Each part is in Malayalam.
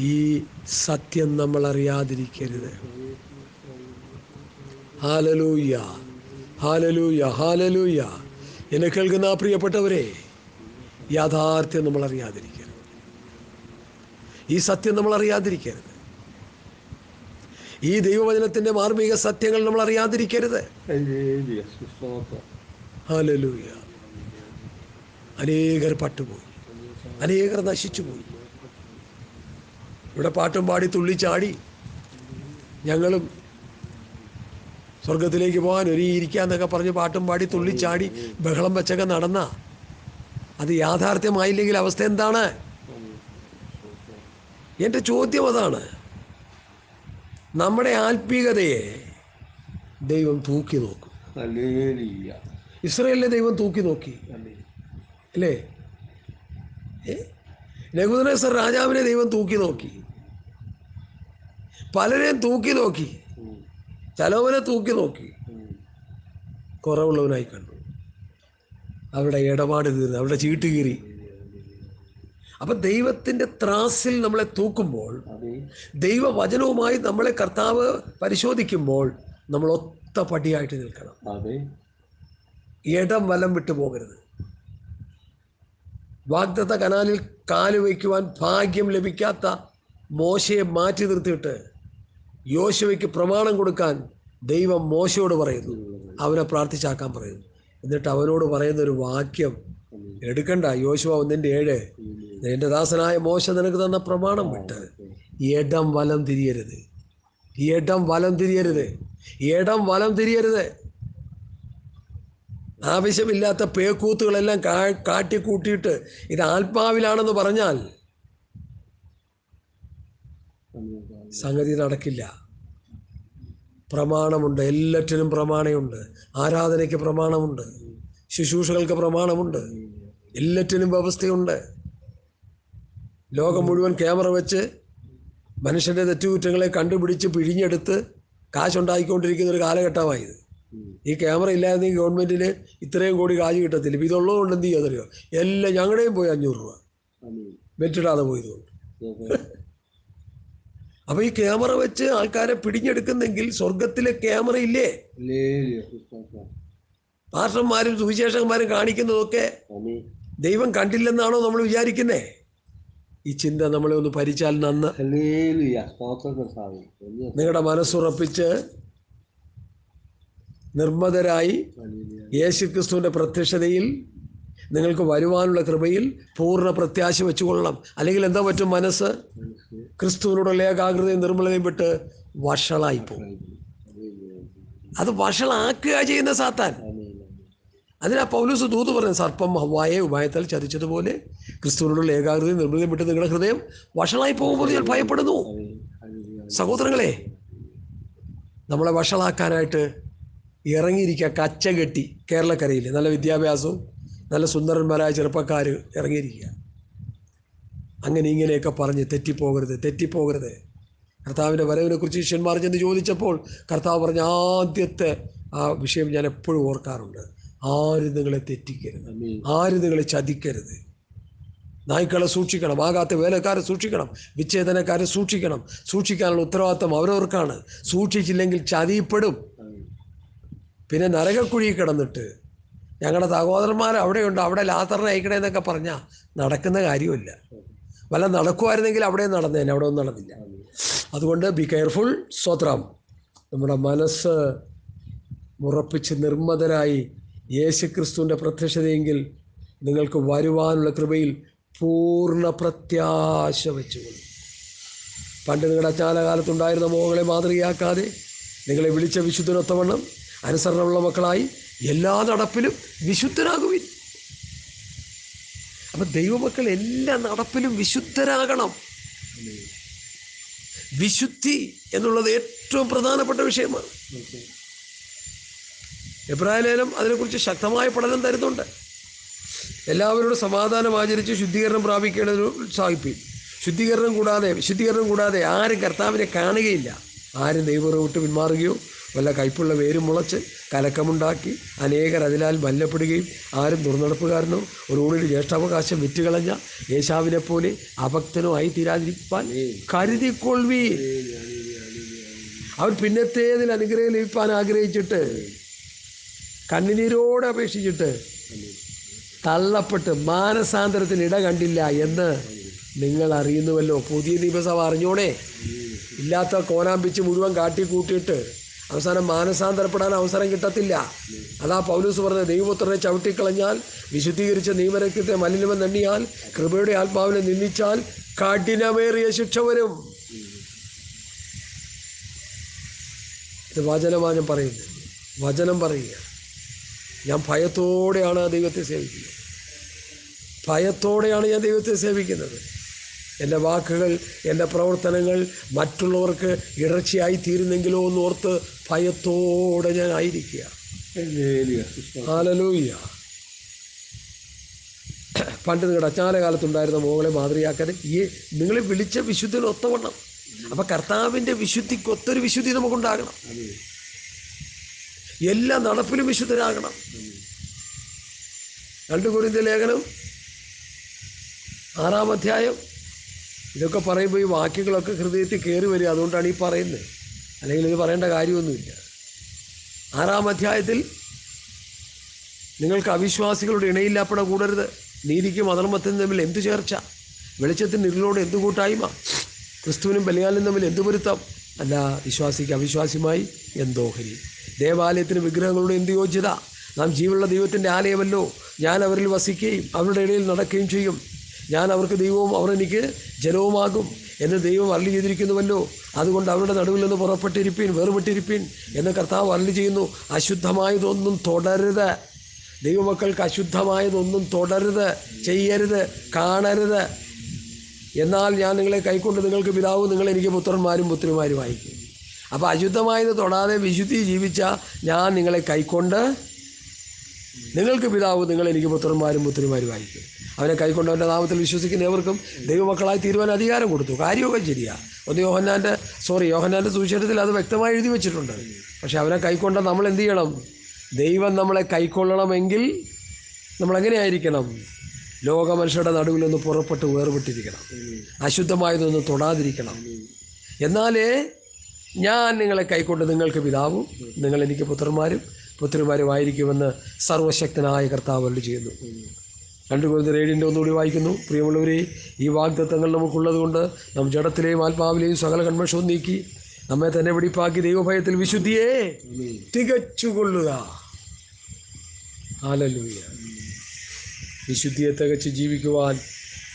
ഈ സത്യം നമ്മൾ അറിയാതിരിക്കരുത്. Hallelujah, hallelujah, hallelujah. എന്നെ കേൾക്കുന്ന പ്രിയപ്പെട്ടവരെ, യാഥാർത്ഥ്യം നമ്മൾ അറിയാതിരിക്കരുത്. ഈ സത്യം നമ്മൾ അറിയാതിരിക്കരുത്. ഈ ദൈവവചനത്തിൻ്റെ മാർമിക സത്യങ്ങൾ നമ്മൾ അറിയാതിരിക്കരുത്. ഹല്ലേലൂയ. അനേകർ പട്ടുപോയി, അനേകർ നശിച്ചുപോയി. ഇവിടെ പാട്ടും പാടി തുള്ളിച്ചാടി ഞങ്ങളും സ്വർഗത്തിലേക്ക് പോകാൻ ഒരുങ്ങിയിരിക്കാന്നൊക്കെ പറഞ്ഞ് പാട്ടും പാടി തുള്ളിച്ചാടി ബഹളം വെച്ചൊക്കെ നടന്ന അത് യാഥാർത്ഥ്യമായില്ലെങ്കിൽ അവസ്ഥ എന്താണ്? എൻ്റെ ചോദ്യം അതാണ്. നമ്മുടെ ആത്മീകതയെ ദൈവം തൂക്കി നോക്കും. ഇസ്രായേലിനെ ദൈവം തൂക്കി നോക്കി അല്ലേ? നെബൂഖദ്നേസർ രാജാവിനെ ദൈവം തൂക്കി നോക്കി. പലരെയും തൂക്കി നോക്കി. ചിലവനെ തൂക്കി നോക്കി. കുറവുള്ളവനായി കണ്ടു. അവരുടെ ഇടപാട് തീർന്നു, അവരുടെ ചീട്ട് കീറി. അപ്പം ദൈവത്തിൻ്റെ ത്രാസിൽ നമ്മളെ തൂക്കുമ്പോൾ, ദൈവവചനവുമായി നമ്മളെ കർത്താവ് പരിശോധിക്കുമ്പോൾ നമ്മൾ ഒത്ത പടിയായിട്ട് നിൽക്കണം. ഇടം വലം വിട്ടു പോകരുത്. വാഗ്ദത്ത കനാലിൽ കാല് വയ്ക്കുവാൻ ഭാഗ്യം ലഭിക്കാത്ത മോശയെ മാറ്റി നിർത്തിയിട്ട് യോശുവയ്ക്ക് പ്രമാണം കൊടുക്കാൻ ദൈവം മോശയോട് പറയുന്നു. അവനെ പ്രാർത്ഥിച്ചാക്കാൻ പറയുന്നു. എന്നിട്ട് അവനോട് പറയുന്നൊരു വാക്യം എടുക്കണ്ട. യോശുവ 1:7, എൻ്റെ ദാസനായ മോശ നിനക്ക് തന്ന പ്രമാണം വിട്ട് ഇടം വലം തിരിയരുത്, ഇടം വലം തിരിയരുത്, ഇടം വലം തിരിയരുത്. ആവശ്യമില്ലാത്ത പേക്കൂത്തുകളെല്ലാം കാട്ടിക്കൂട്ടിയിട്ട് ഇത് ആത്മാവിലാണെന്ന് പറഞ്ഞാൽ സംഗതി നടക്കില്ല. പ്രമാണമുണ്ട്, എല്ലാറ്റിനും പ്രമാണമുണ്ട്. ആരാധനയ്ക്ക് പ്രമാണമുണ്ട്, ശുശ്രൂഷകൾക്ക് പ്രമാണമുണ്ട്, എല്ലാറ്റിനും വ്യവസ്ഥയുണ്ട്. ലോകം മുഴുവൻ ക്യാമറ വെച്ച് മനുഷ്യൻ്റെ തെറ്റുകുറ്റങ്ങളെ കണ്ടുപിടിച്ച് പിഴിഞ്ഞെടുത്ത് കാശുണ്ടാക്കിക്കൊണ്ടിരിക്കുന്ന ഒരു കാലഘട്ടമായത്. ഈ ക്യാമറ ഇല്ലായിരുന്നെങ്കിൽ ഗവൺമെൻറ്റിന് ഇത്രയും കോടി കാശ് കിട്ടത്തില്ല. ഇപ്പം ഇതുള്ളതുകൊണ്ട് എന്ത് ചെയ്യാതറിയോ? എല്ലാം ഞങ്ങളുടെയും പോയി 500 രൂപ വെറ്റിടാതെ പോയതുകൊണ്ട്. അപ്പൊ ഈ ക്യാമറ വെച്ച് ആൾക്കാരെ പിടിഞ്ഞെടുക്കുന്നെങ്കിൽ സ്വർഗത്തിലെ ക്യാമറ ഇല്ലേ? പാസ്റ്റർമാരും സുവിശേഷകന്മാരും കാണിക്കുന്നതൊക്കെ ദൈവം കണ്ടില്ലെന്നാണോ നമ്മൾ വിചാരിക്കുന്നേ? ഈ ചിന്ത നമ്മളെ ഒന്ന് ഭരിച്ചാൽ നന്ന്. നിങ്ങളുടെ മനസ്സുറപ്പിച്ച് നിർമ്മതരായി യേശുക്രിസ്തുവിൻ്റെ പ്രത്യക്ഷതയിൽ നിങ്ങൾക്ക് വരുവാനുള്ള കൃപയിൽ പൂർണ്ണ പ്രത്യാശ വെച്ചുകൊള്ളണം. അല്ലെങ്കിൽ എന്താ പറ്റും? മനസ്സ് ക്രിസ്തുവിനോടുള്ള ഏകാഗ്രതയും നിർമ്മലതയും വിട്ട് വഷളായിപ്പോകും. അത് വഷളാക്കുക ചെയ്യുന്ന സാത്താൻ. അതിനാ പൗലോസ് ദൂത് പറയുന്നത്, സർപ്പം ഹവ്വായെ ഉപായത്താൽ ചതിച്ചതുപോലെ ക്രിസ്തുവിനോടുള്ള ഏകാഗ്രതയും നിർമ്മലതയും വിട്ട് നിങ്ങളുടെ ഹൃദയം വഷളായി പോകുമ്പോൾ ഞാൻ ഭയപ്പെടുന്നു. സഹോദരങ്ങളെ, നമ്മളെ വഷളാക്കാനായിട്ട് ഇറങ്ങിയിരിക്കുക കച്ച കെട്ടി കേരളക്കരയിൽ നല്ല വിദ്യാഭ്യാസവും നല്ല സുന്ദരന്മാരായ ചെറുപ്പക്കാർ ഇറങ്ങിയിരിക്കുക. അങ്ങനെ ഇങ്ങനെയൊക്കെ പറഞ്ഞ് തെറ്റിപ്പോകരുത്, തെറ്റിപ്പോകരുത്. കർത്താവിൻ്റെ വരവിനെ കുറിച്ച് ശിഷ്യന്മാർ ചെന്ന് ചോദിച്ചപ്പോൾ കർത്താവ് പറഞ്ഞ ആദ്യത്തെ ആ വിഷയം ഞാൻ എപ്പോഴും ഓർക്കാറുണ്ട്. ആരും നിങ്ങളെ തെറ്റിക്കരുത്, ആരും നിങ്ങളെ ചതിക്കരുത്. നായ്ക്കളെ സൂക്ഷിക്കണം, ആകാത്ത വേലക്കാരെ സൂക്ഷിക്കണം, വിച്ഛേദനക്കാരെ സൂക്ഷിക്കണം. സൂക്ഷിക്കാനുള്ള ഉത്തരവാദിത്വം അവരവർക്കാണ്. സൂക്ഷിച്ചില്ലെങ്കിൽ ചതിപ്പെടും. പിന്നെ നരകക്കുഴി കിടന്നിട്ട് ഞങ്ങളുടെ സഹോദരന്മാർ അവിടെയുണ്ട്, അവിടെ ലാത്തറിനെ അയക്കണേ എന്നൊക്കെ പറഞ്ഞാൽ നടക്കുന്ന കാര്യമില്ല. വല്ല നടക്കുമായിരുന്നെങ്കിൽ അവിടെ നടന്നേനെ, അവിടെ ഒന്നും നടന്നില്ല. അതുകൊണ്ട് ബി കെയർഫുൾ. സ്തോത്രം. നമ്മുടെ മനസ്സ് ഉറപ്പിച്ച് നിർമ്മതരായി യേശുക്രിസ്തുവിൻ്റെ പ്രത്യക്ഷതയെങ്കിൽ നിങ്ങൾക്ക് വരുവാനുള്ള കൃപയിൽ പൂർണ്ണ പ്രത്യാശ വെച്ചുകൊള്ളു. പണ്ട് നിങ്ങളുടെ അജ്ഞാനകാലത്തുണ്ടായിരുന്ന മോഹങ്ങളെ മാതൃകയാക്കാതെ നിങ്ങളെ വിളിച്ച വിശുദ്ധനൊത്തവണ്ണം അനുസരണമുള്ള മക്കളായി എല്ലാ നടപ്പിലും വിശുദ്ധരാകുവിൻ. അപ്പം ദൈവമക്കൾ എല്ലാ നടപ്പിലും വിശുദ്ധരാകണം. വിശുദ്ധി എന്നുള്ളത് ഏറ്റവും പ്രധാനപ്പെട്ട വിഷയമാണ്. എബ്രായലേഖനം അതിനെക്കുറിച്ച് ശക്തമായ പഠനം തരുന്നുണ്ട്. എല്ലാവരോടും സമാധാനം ആചരിച്ച് ശുദ്ധീകരണം പ്രാപിക്കേണ്ടതിന് ഉത്സാഹിപ്പിക്കും. വിശുദ്ധീകരണം കൂടാതെ ആരും കർത്താവിനെ കാണുകയില്ല. ആരും ദൈവം വിട്ട് പിന്മാറുകയോ വല്ല കയ്പുള്ള വേരും മുളച്ച് കലക്കമുണ്ടാക്കി അനേകർ അതിനാൽ മല്ലപ്പെടുകയും ആരും ദുർനടപ്പുകാരനോ ഒരു ഊണിൽ ജ്യേഷ്ഠാവകാശം വിറ്റുകളഞ്ഞ യേശാവിനെ പോലെ അഭക്തനോ ആയി തീരാതിരിക്കാൻ കരുതിക്കൊള്ളി. അവൻ പിന്നത്തേതിൽ അനുഗ്രഹം ലഭിക്കാൻ ആഗ്രഹിച്ചിട്ട് കണ്ണുനീരോടെ അപേക്ഷിച്ചിട്ട് തള്ളപ്പെട്ട് മാനസാന്തരത്തിന് ഇട കണ്ടില്ല എന്ന് നിങ്ങൾ അറിയുന്നുവല്ലോ. പുതിയ നിയമസഭ അറിഞ്ഞോണേ. ഇല്ലാത്ത കോനാമ്പിച്ച് മുഴുവൻ കാട്ടിക്കൂട്ടിയിട്ട് അവസാനം മാനസാന്തരപ്പെടാൻ അവസരം കിട്ടത്തില്ല. അതാ പൗലോസ് പറഞ്ഞ ദൈവപുത്രനെ ചവിട്ടിക്കളഞ്ഞാൽ, വിശുദ്ധീകരിച്ച നിയമരക്തത്തെ മലിനമെന്ന് എണ്ണിയാൽ, കൃപയുടെ ആത്മാവിനെ നിന്ദിച്ചാൽ കഠിനമേറിയ ശിക്ഷ വരും. ഇത് വചനമാണ് ഞാൻ പറയുന്നത്. വചനം പറയുക. ഞാൻ ഭയത്തോടെയാണ് ദൈവത്തെ സേവിക്കുന്നത്. ഭയത്തോടെയാണ് ഞാൻ ദൈവത്തെ സേവിക്കുന്നത്. എൻ്റെ വാക്കുകൾ, എൻ്റെ പ്രവർത്തനങ്ങൾ മറ്റുള്ളവർക്ക് ഇടർച്ചയായി തീരുന്നെങ്കിലോ എന്നോർത്ത് ഭയത്തോടെ ഞാൻ ആയിരിക്കുക. ഹല്ലേലൂയ. പണ്ട് നിങ്ങളുടെ അജ്ഞാനകാലത്തുണ്ടായിരുന്ന മോകളെ മാതൃയാക്കാൻ നിങ്ങളെ വിളിച്ച വിശുദ്ധിന് ഒത്തവണ്ണം. അപ്പം കർത്താവിൻ്റെ വിശുദ്ധിക്ക് ഒത്തൊരു വിശുദ്ധി നമുക്കുണ്ടാകണം. എല്ലാ നടപ്പിലും വിശുദ്ധരാകണം. 2 കൊരിന്ത്യർ ലേഖനം 6-ാം അധ്യായം. ഇതൊക്കെ പറയുമ്പോൾ ഈ വാക്യങ്ങളൊക്കെ ഹൃദയത്തിൽ കയറി വരിക. അതുകൊണ്ടാണ് ഈ പറയുന്നത്. അല്ലെങ്കിൽ ഇത് പറയേണ്ട കാര്യമൊന്നുമില്ല. 6-ാം അധ്യായത്തിൽ നിങ്ങൾക്ക് അവിശ്വാസികളുടെ ഇണയില്ലാപ്പട കൂടരുത്. നീതിക്കും അധർമ്മത്തിനും തമ്മിൽ എന്തു ചേർച്ച? വെളിച്ചത്തിന് ഇരുളോട് എന്തു കൂട്ടായ്മ? ക്രിസ്തുവിനും ബലിയാലും തമ്മിൽ എന്തു പൊരുത്തം? അല്ല, വിശ്വാസിക്ക് അവിശ്വാസിയുമായി എന്തോഹരി. ദേവാലയത്തിന് വിഗ്രഹങ്ങളുടെ എന്ത് യോഗ്യത? നാം ജീവനുള്ള ദൈവത്തിൻ്റെ ആലയമല്ലോ. ഞാൻ അവരിൽ വസിക്കുകയും അവരുടെ ഇടയിൽ നടക്കുകയും ചെയ്യും. ഞാൻ അവർക്ക് ദൈവവും അവർ എനിക്ക് ജനവുമാകും എന്ന് ദൈവം അരുളി ചെയ്തിരിക്കുന്നുവല്ലോ. അതുകൊണ്ട് അവരുടെ നടുവിൽ നിന്ന് പുറപ്പെട്ടിരിപ്പീൻ, വേർപെട്ടിരിപ്പീൻ എന്ന് കർത്താവ് അരുളി ചെയ്യുന്നു. അശുദ്ധമായതൊന്നും തുടരുത്. ദൈവമക്കൾക്ക് അശുദ്ധമായതൊന്നും തുടരുത്, ചെയ്യരുത്, കാണരുത്. എന്നാൽ ഞാൻ നിങ്ങളെ കൈക്കൊണ്ട് നിങ്ങൾക്ക് പിതാവും നിങ്ങൾ എനിക്ക് പുത്രന്മാരും പുത്രിമാരുമായിരിക്കും. അപ്പോൾ അശുദ്ധമായത് തൊടാതെ വിശുദ്ധി ജീവിച്ച ഞാൻ നിങ്ങളെ കൈക്കൊണ്ട് നിങ്ങൾക്ക് പിതാവും നിങ്ങൾ എനിക്ക് പുത്രന്മാരും പുത്രിമാരുമായിരിക്കും. അവനെ കൈക്കൊണ്ട് അവൻ്റെ നാമത്തിൽ വിശ്വസിക്കുന്ന ഏവർക്കും ദൈവമക്കളായി തീരുവാൻ അധികാരം കൊടുത്തു. കാര്യമൊക്കെ ശരിയാണ്. യോഹന്നാൻ്റെ സുവിശേഷത്തിൽ അത് വ്യക്തമായി എഴുതി വെച്ചിട്ടുണ്ട്. പക്ഷെ അവനെ കൈക്കൊണ്ട് നമ്മൾ എന്ത് ചെയ്യണം? ദൈവം നമ്മളെ കൈക്കൊള്ളണമെങ്കിൽ നമ്മളെങ്ങനെയായിരിക്കണം? ലോകമനുഷ്യരുടെ നടുവിൽ നിന്ന് പുറപ്പെട്ട് വേർപെട്ടിരിക്കണം. അശുദ്ധമായതൊന്ന് തൊടാതിരിക്കണം. എന്നാലേ ഞാൻ നിങ്ങളെ കൈക്കൊണ്ട് നിങ്ങൾക്ക് പിതാവും നിങ്ങൾ എനിക്ക് പുത്രന്മാരും പുത്രിമാരുമായിരിക്കുമെന്ന് സർവശക്തനായ കർത്താവ് അരുളി ചെയ്യുന്നു. 2 കൊരിന്ത്യർ 7 ഒന്നുകൂടി വായിക്കുന്നു. പ്രിയമുള്ളവരെ, ഈ വാഗ്ദത്തങ്ങൾ നമുക്കുള്ളത് കൊണ്ട് നാം ജഡത്തിലെയും ആത്മാവിലെയും സകല കന്മഷവും നീക്കി നമ്മെ തന്നെ വെടിപ്പാക്കി ദൈവഭയത്തിൽ വിശുദ്ധിയെ തികച്ചുകൊള്ളുക. ഹല്ലേലൂയ. വിശുദ്ധിയെ തികച്ച് ജീവിക്കുവാൻ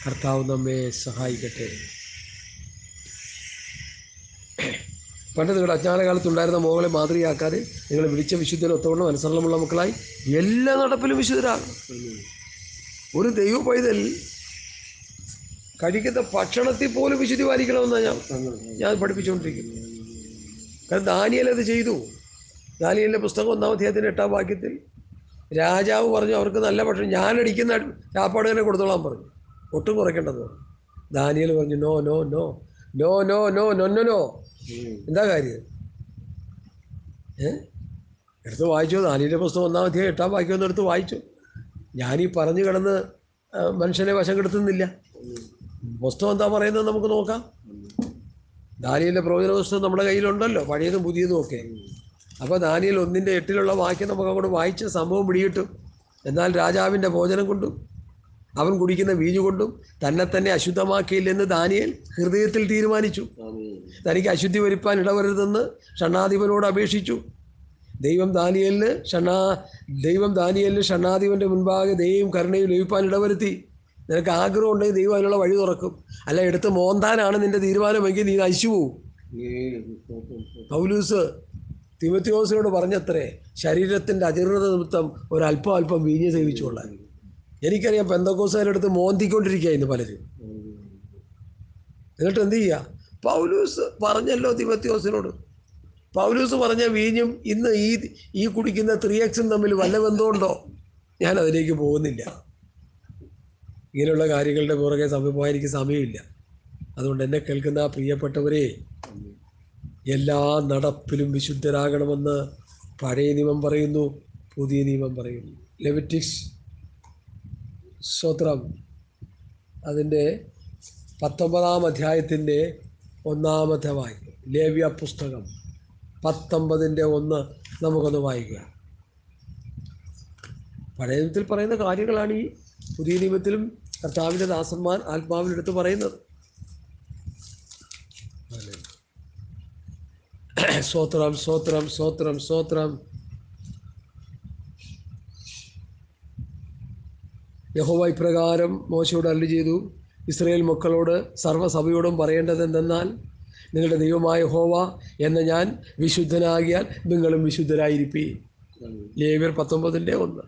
കർത്താവ് നമ്മെ സഹായിക്കട്ടെ. പണ്ട് നിങ്ങളുടെ അജ്ഞാനകാലത്തുണ്ടായിരുന്ന മോകളെ മാതൃകയാക്കാതെ നിങ്ങളെ വിളിച്ച വിശുദ്ധരെ ഒത്തവണ്ണം അനുസരണമുള്ള മക്കളായി എല്ലാ നടപ്പിലും വിശുദ്ധരാകണം. ഒരു ദൈവ പൈതൽ കഴിക്കുന്ന ഭക്ഷണത്തിൽ പോലും വിശുദ്ധി പാലിക്കണമെന്നാണ് ഞാൻ പഠിപ്പിച്ചുകൊണ്ടിരിക്കുന്നത്. കാരണം ദാനിയേൽ അത് ചെയ്തു. ദാനിയേലിൻ്റെ പുസ്തകം 1-ാം അധ്യായത്തിൻ്റെ 8-ാം വാക്യത്തിൽ രാജാവ് പറഞ്ഞു അവർക്ക് നല്ല ഭക്ഷണം ഞാനടിക്കുന്ന ചാപ്പാട് തന്നെ കൊടുത്തോളാൻ പറഞ്ഞു, ഒട്ടും കുറയ്ക്കേണ്ടത് പറഞ്ഞു. ദാനിയേൽ പറഞ്ഞു no no no no no no no no no. എന്താ കാര്യം? എടുത്ത് വായിച്ചു. ദാനിയേലിൻ്റെ പുസ്തകം 1-ാം അധ്യായം 8-ാം വാക്യം ഒന്ന് എടുത്ത് വായിച്ചു. ഞാനീ പറഞ്ഞു കിടന്ന് മനുഷ്യനെ വശം കെടുത്തുന്നില്ല. പുസ്തകം എന്താ പറയുന്നത് നമുക്ക് നോക്കാം. ദാനിയേലിൻ്റെ പ്രവചന പുസ്തകം നമ്മുടെ കയ്യിലുണ്ടല്ലോ, പഴയതും പുതിയതും ഒക്കെ. അപ്പോൾ ദാനിയേൽ 1-8 വാക്യം നമുക്ക് അങ്ങോട്ട് വായിച്ച് സംഭവം പിടികിട്ടും. എന്നാൽ രാജാവിൻ്റെ ഭോജനം കൊണ്ടും അവൻ കുടിക്കുന്ന വീഞ്ഞു കൊണ്ടും തന്നെ അശുദ്ധമാക്കിയില്ലെന്ന് ദാനിയേൽ ഹൃദയത്തിൽ തീരുമാനിച്ചു. തനിക്ക് അശുദ്ധി വരുത്താൻ ഇടവരുതെന്ന് ഷണ്ണാധിപനോട് അപേക്ഷിച്ചു. ദൈവം ദാനിയേലിന് ഷണ്ണാധിപൻ്റെ മുൻപാകെ ദയയും കരുണയും ലഭിക്കാൻ ഇടവരുത്തി. നിനക്ക് ആഗ്രഹം ഉണ്ടെങ്കിൽ ദൈവം അതിനുള്ള വഴി തുറക്കും. അല്ല, എടുത്ത് മോന്താനാണ് നിൻ്റെ തീരുമാനമെങ്കിൽ നീ നശിച്ചു പോവും. പൗലൂസ് തിമോത്തിയോസിനോട് പറഞ്ഞത്രേ, ശരീരത്തിൻ്റെ അജീർണത നിമിത്തം ഒരല്പം വീഞ്ഞ് സേവിച്ചുകൊള്ളാൻ. എനിക്കറിയാം പെന്തക്കോസ്തുകാരെടുത്ത് മോന്തിക്കൊണ്ടിരിക്കുക ഇന്ന് പലരും. എന്നിട്ട് എന്ത് ചെയ്യുക? പൗലൂസ് പറഞ്ഞല്ലോ തിമോത്തിയോസിനോട്. പൗലൂസ് പറഞ്ഞ വീഞ്ഞും ഇന്ന് ഈ കുടിക്കുന്ന 3X തമ്മിൽ വല്ല ബന്ധമുണ്ടോ? ഞാൻ അതിലേക്ക് പോകുന്നില്ല. ഇങ്ങനെയുള്ള കാര്യങ്ങളുടെ പുറകെ സമയമായി എനിക്ക് സമയമില്ല. അതുകൊണ്ട് എന്നെ കേൾക്കുന്ന പ്രിയപ്പെട്ടവരെ, എല്ലാ നടപ്പിലും വിശുദ്ധരാകണമെന്ന് പഴയ നിയമം പറയുന്നു, പുതിയ നിയമം പറയുന്നു. ലെവിറ്റിക്സ് സ്തോത്രം അതിൻ്റെ 19-ാം അധ്യായത്തിൻ്റെ 1-ാമത്തെ വാക്യം. ലേവ്യ പുസ്തകം 19-1 നമുക്കൊന്ന് വായിക്കാം. പഴയ നിയമത്തിൽ പറയുന്ന കാര്യങ്ങളാണ് ഈ പുതിയ നിയമത്തിലും കർത്താവിൻ്റെ ദാസന്മാർ ആത്മാവിലെടുത്ത് പറയുന്നത്. സ്തോത്രം സ്തോത്രം സ്തോത്രം സ്തോത്രം. യഹോവ ഇപ്രകാരം മോശയോട് അരുളി ചെയ്തു, ഇസ്രായേൽ മക്കളോട് സർവ്വസഭയോടും പറയേണ്ടത് എന്തെന്നാൽ, നിങ്ങളുടെ ദൈവമായ യഹോവ എന്ന ഞാൻ വിശുദ്ധനാകിയാൽ നിങ്ങളും വിശുദ്ധരായിരിപ്പീൻ. ലേവ്യർ 19-1.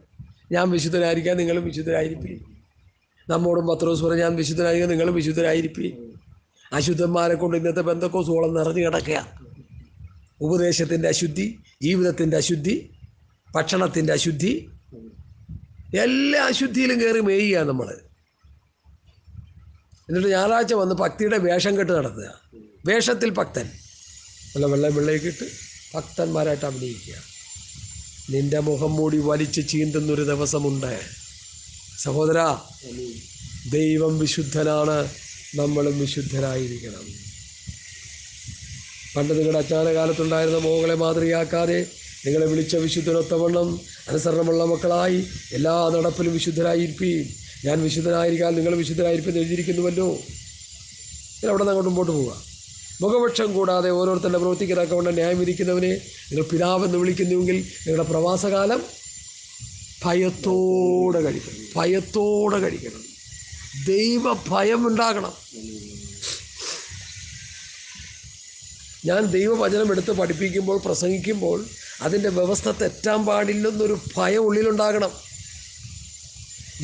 ഞാൻ വിശുദ്ധനായിരിക്കാൻ നിങ്ങളും വിശുദ്ധരായിരിപ്പീൻ. നമ്മോടും പത്രോസ് പറഞ്ഞ ഞാൻ വിശുദ്ധനായിരിക്കാൻ നിങ്ങളും വിശുദ്ധരായിരിപ്പീൻ. അശുദ്ധന്മാരെ കൊണ്ട് ഇന്നത്തെ പെന്തക്കോസ്തോളം നിറഞ്ഞു കിടക്കുക. ഉപദേശത്തിൻ്റെ അശുദ്ധി, ജീവിതത്തിൻ്റെ അശുദ്ധി, ഭക്ഷണത്തിൻ്റെ അശുദ്ധി, എല്ലാ അശുദ്ധിയിലും കയറി മേയുക നമ്മൾ. എന്നിട്ട് ഞായറാഴ്ച വന്ന് ഭക്തിയുടെ വേഷം കെട്ട് നടത്തുക. വേഷത്തിൽ ഭക്തൻ, നല്ല വെള്ളയിക്കിട്ട് ഭക്തന്മാരായിട്ട് അഭിനയിക്കുക. നിന്റെ മുഖം മൂടി വലിച്ച് ചീന്തുന്നൊരു ദിവസമുണ്ട് സഹോദരാ. ദൈവം വിശുദ്ധനാണ്, നമ്മളും വിശുദ്ധരായിരിക്കണം. പണ്ട് നിങ്ങളുടെ അച്ചാന കാലത്തുണ്ടായിരുന്ന മോകളെ മാതൃകയാക്കാതെ നിങ്ങളെ വിളിച്ച വിശുദ്ധനൊത്തവണ്ണം അനുസരണമുള്ള മക്കളായി എല്ലാ നടപ്പിലും വിശുദ്ധരായിരിപ്പീൻ. ഞാൻ വിശുദ്ധനായിരിക്കാൻ നിങ്ങൾ വിശുദ്ധരായിരിക്കും എഴുതിയിരിക്കുന്നുവല്ലോ. അവിടെ നിന്ന് അങ്ങോട്ട് മുമ്പോട്ട് പോവുക. മുഖപക്ഷം കൂടാതെ ഓരോരുത്തരുടെ പ്രവൃത്തിക്കതക്കവണ്ണം ന്യായം വിധിക്കുന്നവനെ നിങ്ങൾ പിതാവെന്ന് വിളിക്കുന്നുവെങ്കിൽ നിങ്ങളുടെ പ്രവാസകാലം ഭയത്തോടെ കഴിക്കണം. ഭയത്തോടെ കഴിക്കണം. ദൈവ ഭയം ഉണ്ടാകണം. ഞാൻ ദൈവവചനം എടുത്ത് പഠിപ്പിക്കുമ്പോൾ, പ്രസംഗിക്കുമ്പോൾ അതിൻ്റെ വ്യവസ്ഥ തെറ്റാൻ പാടില്ലെന്നൊരു ഭയം ഉള്ളിലുണ്ടാകണം.